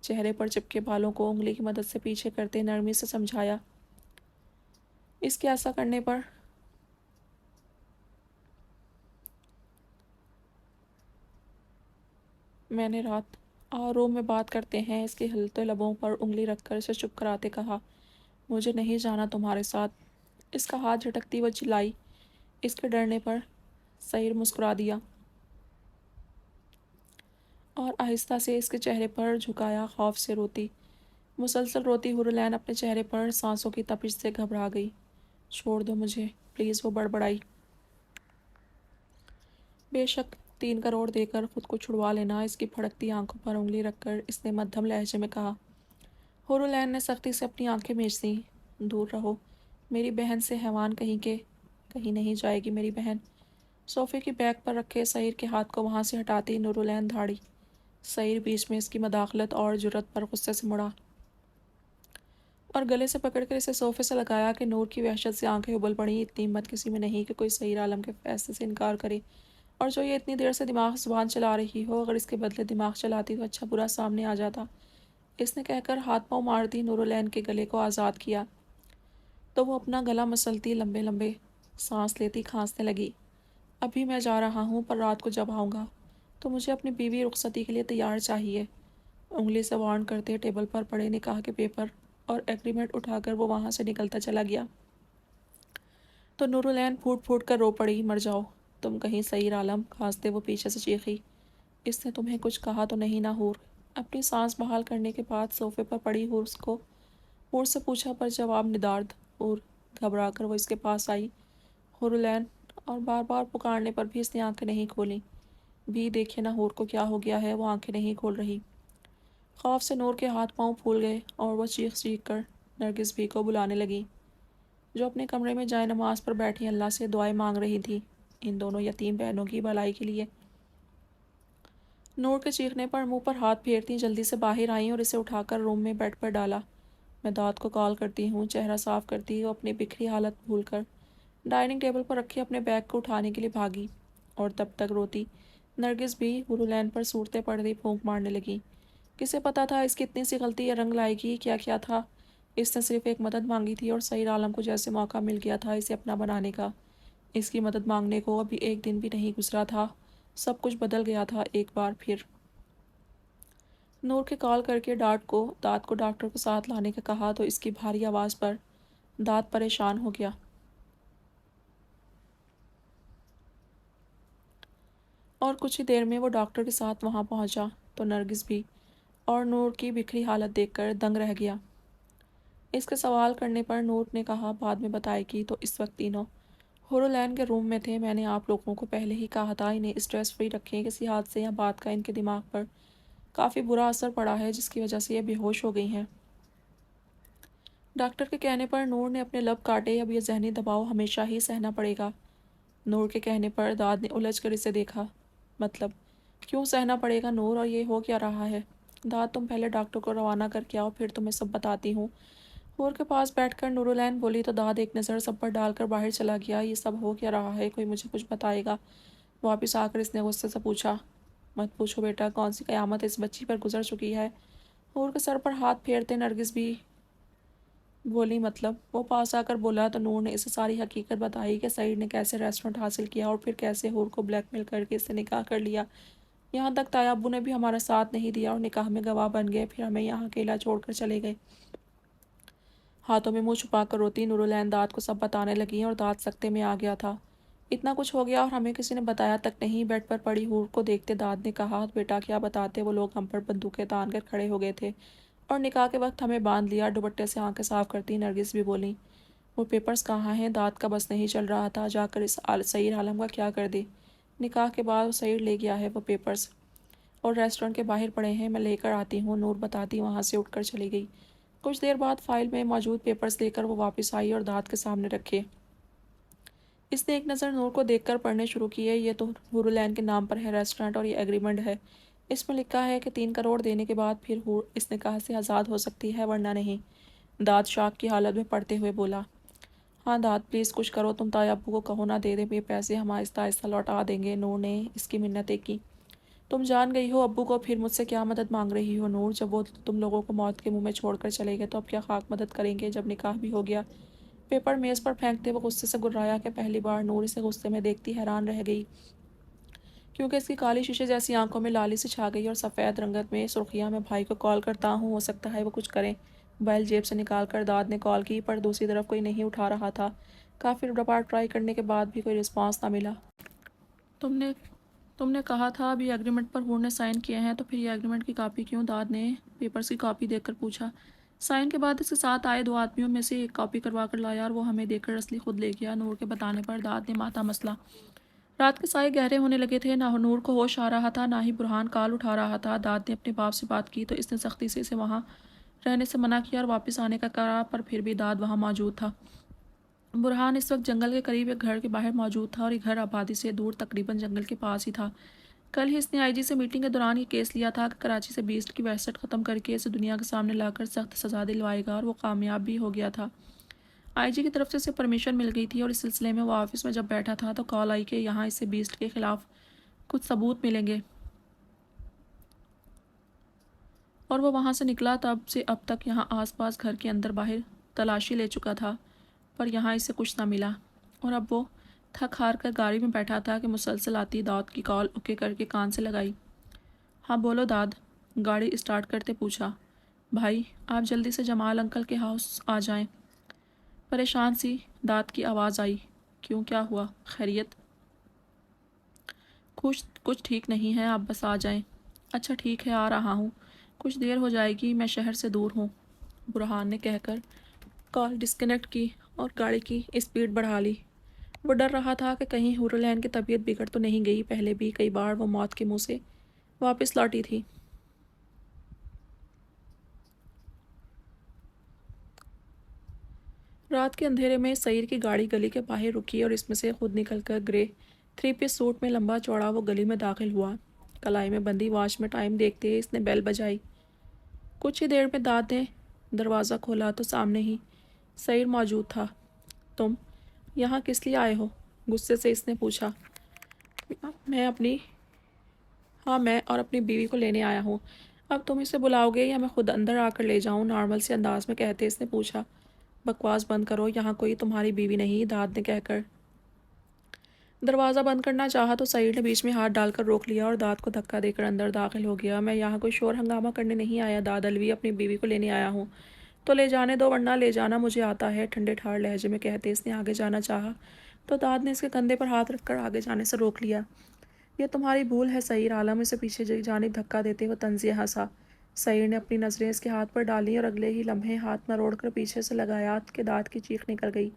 چہرے پر چپکے بالوں کو انگلی کی مدد سے پیچھے کرتے نرمی سے سمجھایا۔ اس کے ایسا کرنے پر میں نے رات روم میں بات کرتے ہیں، اس کے ہلتے لبوں پر انگلی رکھ کر اسے چپ کراتے کہا۔ مجھے نہیں جانا تمہارے ساتھ۔ اس کا ہاتھ جھٹکتی وہ چلائی۔ اس کے ڈرنے پر سعید مسکرا دیا اور آہستہ سے اس کے چہرے پر جھکایا، خوف سے روتی مسلسل روتی نورالعین اپنے چہرے پر سانسوں کی تپش سے گھبرا گئی۔ چھوڑ دو مجھے پلیز، وہ بڑبڑائی۔ بے شک 3 کروڑ دے کر خود کو چھڑوا لینا، اس کی پھڑکتی آنکھوں پر انگلی رکھ کر اس نے مدھم لہجے میں کہا۔ نورالعین نے سختی سے اپنی آنکھیں میچ لیں۔ دور رہو میری بہن سے، حیوان کہیں کے، کہیں نہیں جائے گی میری بہن۔ صوفے کی بیک پر رکھے سعید کے ہاتھ کو وہاں سے ہٹاتی نورالعین دھاڑی۔ سعید بیچ میں اس کی مداخلت اور جرأت پر غصے سے مڑا اور گلے سے پکڑ کر اسے صوفے سے لگایا کہ نور کی وحشت سے آنکھیں ابل پڑیں۔ اتنی ہمت کسی میں نہیں کہ کوئی سعید عالم کے فیصلے سے انکار کرے، اور جو یہ اتنی دیر سے دماغ زبان چلا رہی ہو، اگر اس کے بدلے دماغ چلاتی تو اچھا برا سامنے آ جاتا۔ اس نے کہہ کر ہاتھ پاؤں مار دی، نورالعین کے گلے کو آزاد کیا تو وہ اپنا گلا مسلتی لمبے لمبے سانس لیتی کھانسنے لگی۔ ابھی میں جا رہا ہوں، پر رات کو جب آؤں گا تو مجھے اپنی بیوی رخصتی کے لیے تیار چاہیے۔ انگلی سے وارن کرتے ٹیبل پر پڑے نکاح کے پیپر اور ایگریمنٹ اٹھا کر وہ وہاں سے نکلتا چلا گیا تو نورالعین پھوٹ پھوٹ کر رو پڑی۔ مر جاؤ تم کہیں سعید عالم، کھانستے وہ پیچھے سے چیخی۔ اس نے تمہیں کچھ کہا تو نہیں نا حور؟ اپنی سانس بحال کرنے کے بعد صوفے پر پڑی حور سے پوچھا، پر جواب ندارد۔ حور گھبرا کر وہ اس کے پاس آئی نورالعین اور بار بار پکارنے پر بھی اس نے آنکھیں نہیں کھولیں۔ بھی دیکھے نا حور کو کیا ہو گیا ہے، وہ آنکھیں نہیں کھول رہی۔ خوف سے نور کے ہاتھ پاؤں پھول گئے اور وہ چیخ چیخ کر نرگس بھی کو بلانے لگی، جو اپنے کمرے میں جائے نماز پر بیٹھی اللہ سے دعائیں مانگ رہی تھی ان دونوں یتیم بہنوں کی بھلائی کے لیے۔ نور کے چیخنے پر منہ پر ہاتھ پھیرتی جلدی سے باہر آئیں اور اسے اٹھا کر روم میں بیڈ پر ڈالا۔ میں داد کو کال کرتی ہوں، چہرہ صاف کرتی وہ اپنی بکھری حالت بھول کر ڈائننگ ٹیبل پر رکھے اپنے بیگ کو اٹھانے کے لیے بھاگی، اور تب تک روتی نرگس بھی نورالعین پر صورتیں پڑتی پھونک مارنے لگی۔ کسے پتا تھا اس کی اتنی سی غلطی یہ رنگ لائے گی؟ کیا کیا تھا اس نے؟ صرف ایک مدد مانگی تھی اور سعید عالم کو جیسے موقع مل گیا تھا اسے اپنا بنانے کا۔ اس کی مدد مانگنے کو ابھی ایک دن بھی نہیں گزرا تھا، سب کچھ بدل گیا تھا ایک بار پھر۔ نور کے کال کر کے داد کو ڈاکٹر کو ساتھ لانے کا کہا تو اس کی بھاری آواز پر داد پریشان ہو گیا۔ اور کچھ ہی دیر میں وہ ڈاکٹر کے ساتھ وہاں پہنچا تو نرگس بھی، اور نور کی بکھری حالت دیکھ کر دنگ رہ گیا۔ اس کے سوال کرنے پر نور نے کہا بعد میں بتائے گی۔ تو اس وقت تینوں ہورولین کے روم میں تھے۔ میں نے آپ لوگوں کو پہلے ہی کہا تھا انہیں اسٹریس فری رکھیں، کسی حادثے یا بات کا ان کے دماغ پر کافی برا اثر پڑا ہے جس کی وجہ سے یہ بے ہوش ہو گئی ہیں۔ ڈاکٹر کے کہنے پر نور نے اپنے لب کاٹے۔ اب یہ ذہنی دباؤ ہمیشہ ہی سہنا پڑے گا۔ نور کے کہنے پر داد نے الجھ کر اسے دیکھا۔ مطلب کیوں سہنا پڑے گا نور، اور یہ ہو کیا رہا ہے؟ داد تم پہلے ڈاکٹر کو روانہ کر کے آؤ، پھر تمہیں سب بتاتی ہوں۔ نور کے پاس بیٹھ کر نورالعین بولی تو داد ایک نظر سب پر ڈال کر باہر چلا گیا۔ یہ سب ہو کیا رہا ہے؟ کوئی مجھے کچھ بتائے گا؟ واپس آ کر اس نے غصے سے پوچھا۔ مت پوچھو بیٹا، کون سی قیامت اس بچی پر گزر چکی ہے؟ نور کے سر پر ہاتھ پھیرتے نرگس بھی بولی مطلب؟ وہ پاس آ کر بولا تو نور نے اسے ساری حقیقت بتائی کہ سعید نے کیسے ریسٹورنٹ حاصل کیا اور پھر کیسے حور کو بلیک میل کر کے اس سے نکاح کر لیا۔ یہاں تک تایا ابو نے بھی ہمارا ساتھ نہیں دیا اور نکاح میں گواہ بن گئے، پھر ہمیں یہاں اکیلا چھوڑ کر چلے گئے۔ ہاتھوں میں منہ چھپا کر روتی نورالعین داد کو سب بتانے لگی اور داد سکتے میں آ گیا تھا۔ اتنا کچھ ہو گیا اور ہمیں کسی نے بتایا تک نہیں۔ بیڈ پر پڑی حور کو دیکھتے داد نے کہا بیٹا کیا بتاتے، وہ لوگ ہم پر بندوقیں تان کر کھڑے ہو گئے تھے اور نکاح کے وقت ہمیں باندھ لیا۔ دوپٹے سے آنکھیں صاف کرتی نرگس بھی بولی وہ پیپرز کہاں ہیں؟ داد کا بس نہیں چل رہا تھا، جا کر اس سعید عالم کا کیا کر دے؟ نکاح کے بعد وہ سعید لے گیا ہے وہ پیپرز، اور ریسٹورنٹ کے باہر پڑے ہیں، میں لے کر آتی ہوں، نور بتاتی وہاں سے اٹھ کر چلی گئی۔ کچھ دیر بعد فائل میں موجود پیپرز لے کر وہ واپس آئی اور داد کے سامنے رکھے۔ اس نے ایک نظر نور کو دیکھ کر پڑھنے شروع کیے۔ یہ تو ہورولین کے نام پر ہے ریسٹورنٹ، اور یہ ایگریمنٹ ہے، اس میں لکھا ہے کہ 3 کروڑ دینے کے بعد پھر ہور اس نکاح سے آزاد ہو سکتی ہے ورنہ نہیں۔ داد شاک کی حالت میں پڑھتے ہوئے بولا ہاں داد پلیز کچھ کرو، تم تایا ابو کو کہو نہ دے دیں، یہ پیسے ہم آہستہ آہستہ لوٹا دیں گے۔ نور نے اس کی منتیں کی۔ تم جان گئی ہو ابو کو، پھر مجھ سے کیا مدد مانگ رہی ہو؟ نور جب وہ تم لوگوں کو موت کے منہ میں چھوڑ کر چلے گئے تو اب کیا خاک مدد کریں گے جب نکاح بھی ہو گیا؟ پیپر میز پر پھینکتے وہ غصے سے گرایا کہ پہلی بار نور اسے غصے میں دیکھتی حیران رہ گئی، کیونکہ اس کی کالی شیشے جیسی آنکھوں میں لالی سے چھا گئی اور سفید رنگت میں سرخیاں۔ میں بھائی کو کال کرتا ہوں، ہو سکتا ہے وہ کچھ کریں۔ موبائل جیب سے نکال کر داد نے کال کی، پر دوسری طرف کوئی نہیں اٹھا رہا تھا۔ کافی بار ٹرائی کرنے کے بعد بھی کوئی رسپانس نہ ملا۔ تم نے کہا تھا ابھی ایگریمنٹ پر حور نے سائن کیے ہیں، تو پھر یہ ایگریمنٹ کی کاپی کیوں؟ داد نے پیپرز کی کاپی دیکھ کر پوچھا۔ سائن کے بعد اس کے ساتھ آئے 2 آدمیوں میں سے ایک کاپی کروا کر لایا اور وہ ہمیں دے کر رسلی خود لے گیا۔ نور کے بتانے پر داد نے ماتھا مسلا۔ رات کے سائے گہرے ہونے لگے تھے، نہ نور کو ہوش آ رہا تھا نہ ہی برہان کال اٹھا رہا تھا۔ داد نے اپنے باپ سے بات کی تو اس نے سختی سے اسے وہاں رہنے سے منع کیا اور واپس آنے کا کہا، پر پھر بھی داد وہاں موجود تھا۔ برہان اس وقت جنگل کے قریب ایک گھر کے باہر موجود تھا اور یہ گھر آبادی سے دور تقریباً جنگل کے پاس ہی تھا۔ کل ہی اس نے آئی جی سے میٹنگ کے دوران یہ کیس لیا تھا کہ کراچی سے بیسٹ کی وحشت ختم کر کے اسے دنیا کے سامنے لا کر سخت سزا دلوائے گا، اور وہ کامیاب بھی ہو گیا تھا۔ آئی جی کی طرف سے اسے پرمیشن مل گئی تھی اور اس سلسلے میں وہ آفس میں جب بیٹھا تھا تو کال آئی کہ یہاں اسے بیسٹ کے خلاف کچھ ثبوت ملیں گے، اور وہ وہاں سے نکلا۔ تب سے اب تک یہاں آس پاس گھر کے اندر باہر تلاشی لے چکا تھا، پر یہاں اسے کچھ نہ ملا، اور اب وہ تھک ہار کر گاڑی میں بیٹھا تھا کہ مسلسل آتی داد کی کال اوکے کر کے کان سے لگائی۔ ہاں بولو داد، گاڑی اسٹارٹ کرتے پوچھا۔ بھائی آپ جلدی سے جمال انکل کے ہاؤس آ جائیں۔ پریشان سی داد کی آواز آئی۔ کیوں کیا ہوا؟ خیریت؟ کچھ ٹھیک نہیں ہے، آپ بس آ جائیں۔ اچھا ٹھیک ہے آ رہا ہوں، کچھ دیر ہو جائے گی، میں شہر سے دور ہوں، برہان نے کہہ کر کال ڈسکنیکٹ کی اور گاڑی کی اسپیڈ بڑھا لی۔ وہ ڈر رہا تھا کہ کہیں ہورولین کی طبیعت بگڑ تو نہیں گئی، پہلے بھی کئی بار وہ موت کے منہ سے واپس لوٹی تھی۔ رات کے اندھیرے میں سعید کی گاڑی گلی کے باہر رکی اور اس میں سے خود نکل کر گرے 3 پیس سوٹ میں لمبا چوڑا وہ گلی میں داخل ہوا۔ کلائی میں بندی واچ میں ٹائم دیکھتے اس نے بیل بجائی۔ کچھ ہی دیر میں داد نے دروازہ کھولا تو سامنے ہی سعید موجود تھا۔ تم یہاں کس لیے آئے ہو؟ غصے سے اس نے پوچھا۔ میں اور اپنی بیوی کو لینے آیا ہوں، اب تم اسے بلاؤ گے یا میں خود اندر آ کر لے جاؤں؟ نارمل سے انداز میں کہتے اس نے پوچھا۔ بکواس بند کرو، یہاں کوئی تمہاری بیوی نہیں، داد نے کہہ کر دروازہ بند کرنا چاہا تو سعید نے بیچ میں ہاتھ ڈال کر روک لیا اور داد کو دھکا دے کر اندر داخل ہو گیا۔ میں یہاں کوئی شور ہنگامہ کرنے نہیں آیا داد الوی، اپنی بیوی کو لینے آیا ہوں، تو لے جانے دو ورنہ لے جانا مجھے آتا ہے، ٹھنڈے ٹھار لہجے میں کہتے اس نے آگے جانا چاہا تو داد نے اس کے کندھے پر ہاتھ رکھ کر آگے جانے سے روک لیا۔ یہ تمہاری بھول ہے سعیر، عالم اسے پیچھے جانب دھکا دیتے وہ طنزیہ ہنسا۔ سعیر نے اپنی نظریں اس کے ہاتھ پر ڈالیں اور اگلے ہی لمحے ہاتھ مروڑ کر پیچھے سے لگایا کہ دانت کی چیخ نکل گئی۔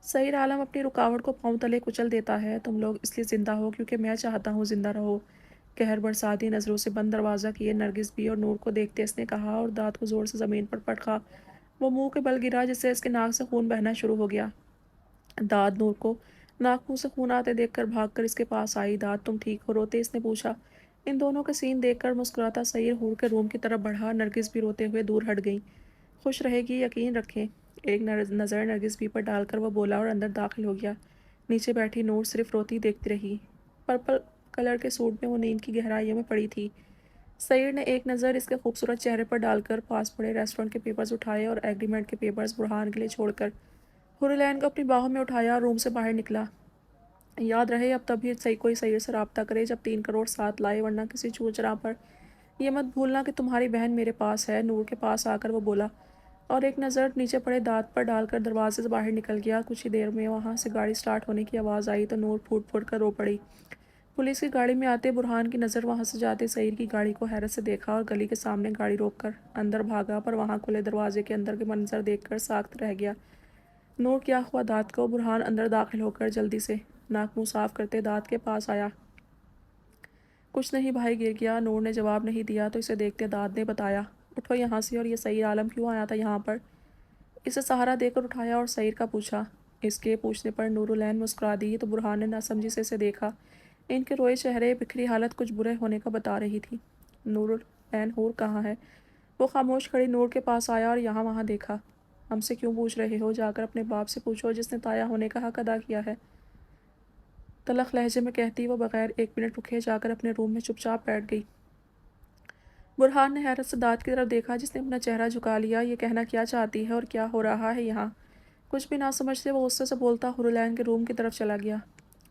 سعیر، عالم اپنی رکاوٹ کو پاؤں تلے کچل دیتا ہے، تم لوگ اس لیے زندہ ہو کیونکہ میں چاہتا ہوں زندہ رہو۔ قہر برساتی نظروں سے بند دروازہ کیے نرگس بھی اور نور کو دیکھتے اس نے کہا اور دانت کو زور سے زمین پر پٹکا۔ وہ منہ کے بل گرا جس سے اس کے ناک سے خون بہنا شروع ہو گیا۔ داد نور کو ناک منہ سے خون آتے دیکھ کر بھاگ کر اس کے پاس آئی۔ داد تم ٹھیک ہو؟ روتے اس نے پوچھا۔ ان دونوں کے سین دیکھ کر مسکراتا سعیر حور کے روم کی طرف بڑھا۔ نرگس بھی روتے ہوئے دور ہٹ گئی۔ خوش رہے گی، یقین رکھیں۔ ایک نظر نرگس بھی پر ڈال کر وہ بولا اور اندر داخل ہو گیا۔ نیچے بیٹھی نور صرف روتی دیکھتی رہی۔ پرپل کلر کے سوٹ میں وہ نیند کی گہرائیوں میں پڑی تھی۔ سعیر نے ایک نظر اس کے خوبصورت چہرے پر ڈال کر پاس پڑے ریسٹورنٹ کے پیپرز اٹھائے اور ایگریمنٹ کے پیپرز برہان کے لیے چھوڑ کر حورالعین کو اپنی باہوں میں اٹھایا اور روم سے باہر نکلا۔ یاد رہے اب تب بھی کوئی سعیر سے رابطہ کرے جب 3 کروڑ ساتھ لائے، ورنہ کسی چوچرا پر۔ یہ مت بھولنا کہ تمہاری بہن میرے پاس ہے۔ نور کے پاس آ کر وہ بولا اور ایک نظر نیچے پڑے دانت پر ڈال کر دروازے سے باہر نکل گیا۔ کچھ ہی دیر میں وہاں سے گاڑی سٹارٹ ہونے کی آواز آئی تو نور پھوٹ پھوٹ کر رو پڑی۔ پولیس کی گاڑی میں آتے برہان کی نظر وہاں سے جاتے سعیر کی گاڑی کو حیرت سے دیکھا اور گلی کے سامنے گاڑی روک کر اندر بھاگا، پر وہاں کھلے دروازے کے اندر کے منظر دیکھ کر ساکت رہ گیا۔ نور، کیا ہوا داد کو؟ برہان اندر داخل ہو کر جلدی سے ناک منہ صاف کرتے داد کے پاس آیا۔ کچھ نہیں بھائی، گر گیا۔ نور نے جواب نہیں دیا تو اسے دیکھتے داد نے بتایا، اٹھو یہاں سے۔ اور یہ سعیر عالم کیوں آیا تھا یہاں پر؟ اسے سہارا دے کر اٹھایا اور سعیر کا پوچھا۔ اس کے پوچھنے پر نورالعین مسکرا دی تو برہان نے ناسمجھی سے اسے دیکھا۔ ان کے روئے چہرے بکھری حالت کچھ برے ہونے کا بتا رہی تھی۔ نورالعین، حور کہاں ہے؟ وہ خاموش کھڑی نور کے پاس آیا اور یہاں وہاں دیکھا۔ ہم سے کیوں پوچھ رہے ہو؟ جا کر اپنے باپ سے پوچھو جس نے تایا ہونے کا حق ادا کیا ہے، تلخ لہجے میں کہتی وہ بغیر 1 منٹ رکے جا کر اپنے روم میں چپ چاپ بیٹھ گئی۔ برہان نے حیرت سے داد کی طرف دیکھا جس نے اپنا چہرہ جھکا لیا۔ یہ کہنا کیا چاہتی ہے اور کیا ہو رہا ہے یہاں؟ کچھ بھی نہ سمجھتے وہ غصے سے بولتا حورالعین کے روم کی طرف چلا گیا۔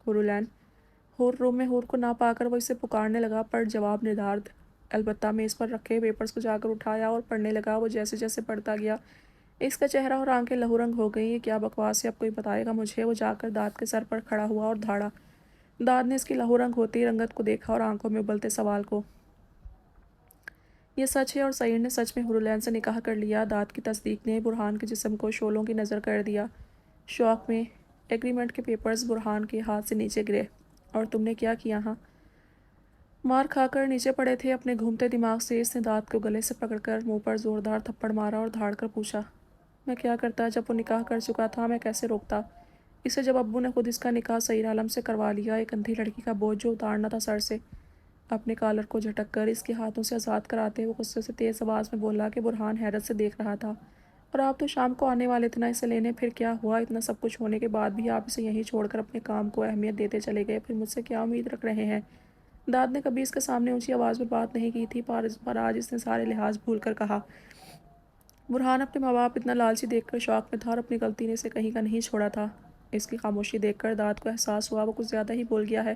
حورالعین، حور روم میں حور کو نہ پا کر وہ اسے پکارنے لگا، پر جواب ندارد۔ البتہ میز پر رکھے پیپرز کو جا کر اٹھایا اور پڑھنے لگا۔ وہ جیسے جیسے پڑھتا گیا اس کا چہرہ اور آنکھیں لہو رنگ ہو گئیں۔ یہ کیا بکواس ہے، اب کوئی بتائے گا مجھے؟ وہ جا کر داد کے سر پر کھڑا ہوا اور دھاڑا۔ داد نے اس کی لہو رنگ ہوتی رنگت کو دیکھا اور آنکھوں میں ابلتے سوال کو۔ یہ سچ ہے اور سعیر نے سچ میں حورالعین سے نکاح کر لیا۔ داد کی تصدیق نے برہان کے جسم کو شعلوں کی نظر کر دیا۔ شوق میں ایگریمنٹ کے پیپرز برہان کے ہاتھ سے نیچے گرے۔ اور تم نے کیا کیا؟ ہاں، مار کھا کر نیچے پڑے تھے اپنے گھومتے دماغ سے۔ اس نے داد کو گلے سے پکڑ کر منہ پر زوردار تھپڑ مارا اور دھاڑ کر پوچھا، میں کیا کرتا؟ جب وہ نکاح کر چکا تھا میں کیسے روکتا اسے؟ جب ابو نے خود اس کا نکاح سعیر عالم سے کروا لیا، ایک اندھی لڑکی کا بوجھ جو اتارنا تھا سر سے۔ اپنے کالر کو جھٹک کر اس کے ہاتھوں سے آزاد کراتے وہ غصے سے تیز آواز میں بولا کہ برہان حیرت سے دیکھ رہا تھا، اور آپ تو شام کو آنے والے تھے نا اسے لینے؟ پھر کیا ہوا؟ اتنا سب کچھ ہونے کے بعد بھی آپ اسے یہیں چھوڑ کر اپنے کام کو اہمیت دیتے چلے گئے، پھر مجھ سے کیا امید رکھ رہے ہیں؟ داد نے کبھی اس کے سامنے اونچی آواز میں بات نہیں کی تھی، پر آج اس نے سارے لحاظ بھول کر کہا۔ برہان اپنے ماں باپ اتنا لالچی دیکھ کر شوق میں تھا اور اپنی غلطی نے اسے کہیں کا نہیں چھوڑا تھا۔ اس کی خاموشی دیکھ کر داد کو احساس ہوا وہ کچھ زیادہ ہی بول گیا ہے۔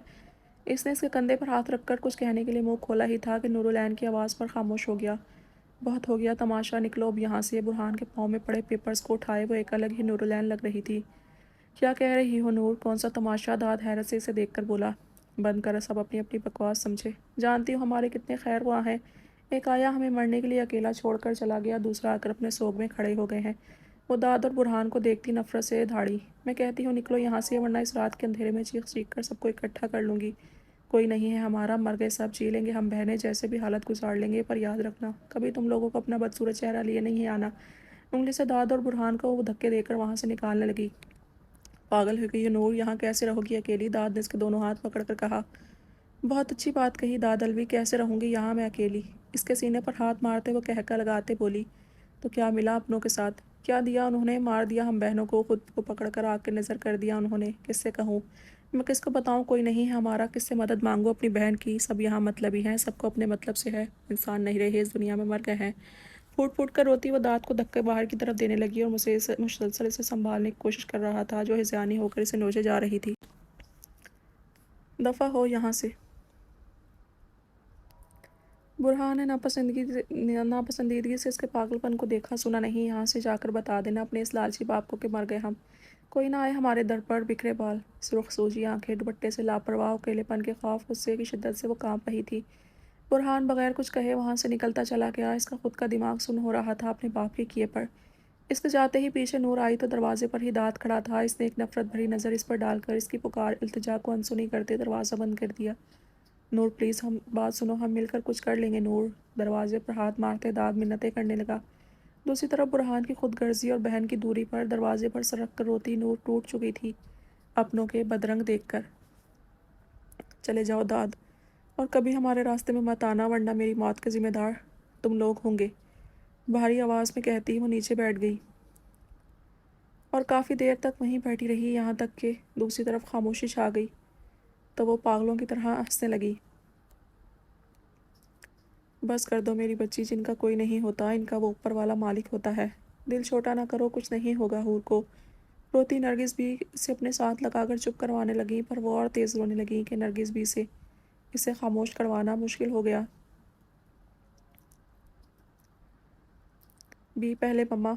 اس نے اس کے کندھے پر ہاتھ رکھ کر کچھ کہنے کے لیے منہ کھولا ہی تھا کہ نورالعین کی آواز پر خاموش ہو گیا۔ بہت ہو گیا تماشا، نکلو اب یہاں سے۔ برہان کے پاؤں میں پڑے پیپرز کو اٹھائے وہ ایک الگ ہی نورالعین لگ رہی تھی۔ کیا کہہ رہی ہو نور؟ کون سا تماشا؟ داد حیرت سے اسے دیکھ کر بولا۔ بند کر، سب اپنی اپنی بکواس سمجھے۔ جانتی ہو ہمارے کتنے خیر خواہ ہیں؟ ایک آیا ہمیں مرنے کے لیے اکیلا چھوڑ کر چلا گیا، دوسرا آ کر اپنے سوگ میں کھڑے ہو گئے ہیں۔ وہ داد اور برہان کو دیکھتی نفرت سے دھاڑی۔ میں کہتی ہوں نکلو یہاں سے، ورنہ اس رات کے اندھیرے میں چیخ چیخ کر سب کو اکٹھا کر لوں گی۔ کوئی نہیں ہے ہمارا، مر گئے سب، جی لیں گے ہم بہنیں، جیسے بھی حالت گزار لیں گے، پر یاد رکھنا کبھی تم لوگوں کو اپنا بدصورت چہرہ لیے نہیں آنا۔ انگلی سے داد اور برہان کو وہ دھکے دے کر وہاں سے نکالنے لگی۔ پاگل ہو گئی ہے نور، یہاں کیسے رہو گی اکیلی؟ داد نے اس کے دونوں ہاتھ پکڑ کر کہا۔ بہت اچھی بات کہی داد الوی، کیسے رہوں گی یہاں میں اکیلی؟ اس کے سینے پر ہاتھ مارتے وہ کہکا لگاتے بولی، تو کیا ملا اپنوں کے ساتھ؟ کیا دیا انہوں نے؟ مار دیا ہم بہنوں کو، خود کو پکڑ کر آگ کے نظر کر دیا انہوں نے۔ کس سے کہوں میں، کس کو بتاؤں؟ کوئی نہیں ہے ہمارا، کس سے مدد مانگو اپنی بہن کی؟ سب یہاں مطلبی ہیں، سب کو اپنے مطلب سے ہے، انسان نہیں رہے اس دنیا میں، مر گئے ہیں۔ پھوٹ پھوٹ کر روتی وہ داد کو دھکے باہر کی طرف دینے لگی اور مسلسل اسے سنبھالنے کی کوشش کر رہا تھا جو ہذیانی ہو کر اسے نوچے جا رہی تھی۔ دفع ہو یہاں سے۔ برہان نے ناپسندیدگی سے اس کے پاگل پن کو دیکھا۔ سنا نہیں؟ یہاں سے جا کر بتا دینا اپنے اس لالچی باپ کو کہ مر گئے ہم۔ کوئی نہ آئے ہمارے در پر، بکھرے بال، سرخ سوجی آنکھیں، دوپٹے سے لاپرواہ، اکیلے پن کے خوف، غصے کی شدت سے وہ کانپ رہی تھی۔ برہان بغیر کچھ کہے وہاں سے نکلتا چلا گیا۔ اس کا خود کا دماغ سن ہو رہا تھا اپنے باپ کے کیے پر۔ اس کے جاتے ہی پیچھے نور آئی تو دروازے پر ہی دانت کھڑا تھا۔ اس نے ایک نفرت بھری نظر اس پر ڈال کر اس کی پکار التجا کو انسنی کرتے دروازہ بند کر دیا۔ نور پلیز ہم بات سنو، ہم مل کر کچھ کر لیں گے نور۔ دروازے پر ہاتھ مارتے داد منتیں کرنے لگا۔ دوسری طرف برہان کی خود غرضی اور بہن کی دوری پر دروازے پر سرک کر روتی نور ٹوٹ چکی تھی اپنوں کے بدرنگ دیکھ کر۔ چلے جاؤ داد، اور کبھی ہمارے راستے میں مت آنا، ورنہ میری موت کے ذمہ دار تم لوگ ہوں گے، بھاری آواز میں کہتی وہ نیچے بیٹھ گئی اور کافی دیر تک وہیں بیٹھی رہی، یہاں تک کہ دوسری طرف خاموشی چھا گئی تو وہ پاگلوں کی طرح ہنسنے لگی۔ بس کر دو میری بچی، جن کا کوئی نہیں ہوتا ان کا وہ اوپر والا مالک ہوتا ہے، دل چھوٹا نہ کرو، کچھ نہیں ہوگا حور کو۔ روتی نرگس بھی اسے اپنے ساتھ لگا کر چپ کروانے لگی، پر وہ اور تیز رونے لگی کہ نرگس بھی سے اسے خاموش کروانا مشکل ہو گیا۔ بی پہلے مما،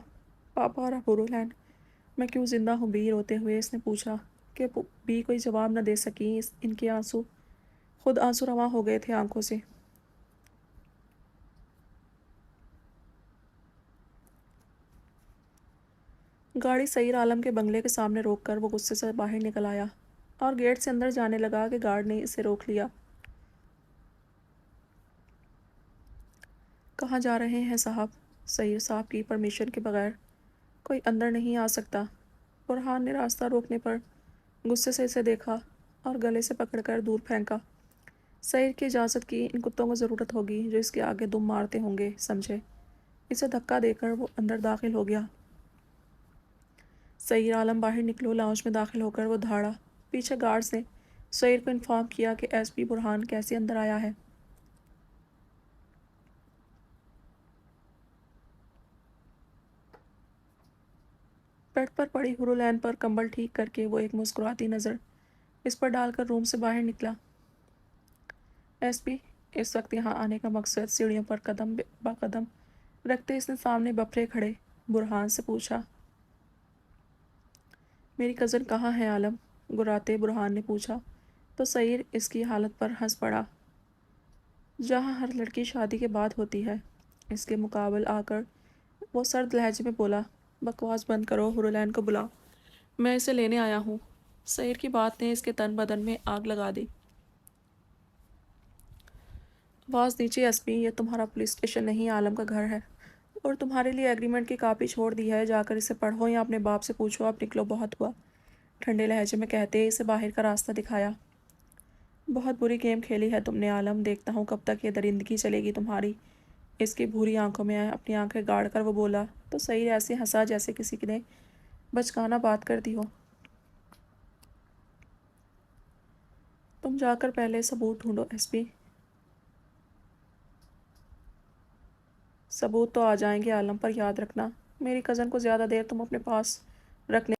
پاپا اور ہورولین، میں کیوں زندہ ہوں بی؟ روتے ہوئے اس نے پوچھا کہ بی کوئی جواب نہ دے سکی۔ ان کے آنسو خود آنسو رواں ہو گئے تھے آنکھوں سے۔ گاڑی سعیر عالم کے بنگلے کے سامنے روک کر وہ غصے سے باہر نکل آیا اور گیٹ سے اندر جانے لگا کہ گارڈ نے اسے روک لیا۔ کہاں جا رہے ہیں صاحب؟ سعیر صاحب کی پرمیشن کے بغیر کوئی اندر نہیں آ سکتا۔ برہان نے راستہ روکنے پر غصے سے اسے دیکھا اور گلے سے پکڑ کر دور پھینکا۔ سعیر کی اجازت کی، ان کتوں کو ضرورت ہوگی جو اس کے آگے دم مارتے ہوں گے، سمجھے؟ اسے دھکا دے کر وہ اندر داخل ہو گیا۔ سعیر عالم باہر نکلو، لاؤنج میں داخل ہو کر وہ دھاڑا۔ پیچھے گارڈز نے سعیر کو انفارم کیا کہ ایس پی برہان کیسے اندر آیا ہے۔ بیڈ پر پڑی ہورولین پر کمبل ٹھیک کر کے وہ ایک مسکراتی نظر اس پر ڈال کر روم سے باہر نکلا۔ ایس پی اس وقت یہاں آنے کا مقصد؟ سیڑھیوں پر قدم با قدم رکھتے اس نے سامنے بپھرے کھڑے برہان سے پوچھا۔ میری کزن کہاں ہے عالم؟ گراتے برہان نے پوچھا تو سعیر اس کی حالت پر ہنس پڑا۔ جہاں ہر لڑکی شادی کے بعد ہوتی ہے، اس کے مقابل آ کر وہ سرد لہجے میں بولا۔ بکواس بند کرو، ہورولین کو بلاؤ، میں اسے لینے آیا ہوں۔ سعیر کی بات نے اس کے تن بدن میں آگ لگا دی۔ آواز نیچے ایس پی، یہ تمہارا پولیس اسٹیشن نہیں، عالم کا گھر ہے، اور تمہارے لیے ایگریمنٹ کی کاپی چھوڑ دی ہے، جا کر اسے پڑھو یا اپنے باپ سے پوچھو، اب نکلو، بہت ہوا، ٹھنڈے لہجے میں کہتے اسے باہر کا راستہ دکھایا۔ بہت بری گیم کھیلی ہے تم نے عالم، دیکھتا ہوں کب تک یہ درندگی چلے گی تمہاری۔ اس کی بھوری آنکھوں میں اپنی آنکھیں گاڑ کر وہ بولا تو سعیر ایسے ہنسا جیسے کسی نے بچکانہ بات کر دی ہو۔ تم جا کر پہلے ثبوت ڈھونڈو ایس پی۔ ثبوت تو آ جائیں گے عالم، پر یاد رکھنا میری کزن کو زیادہ دیر تم اپنے پاس رکھنے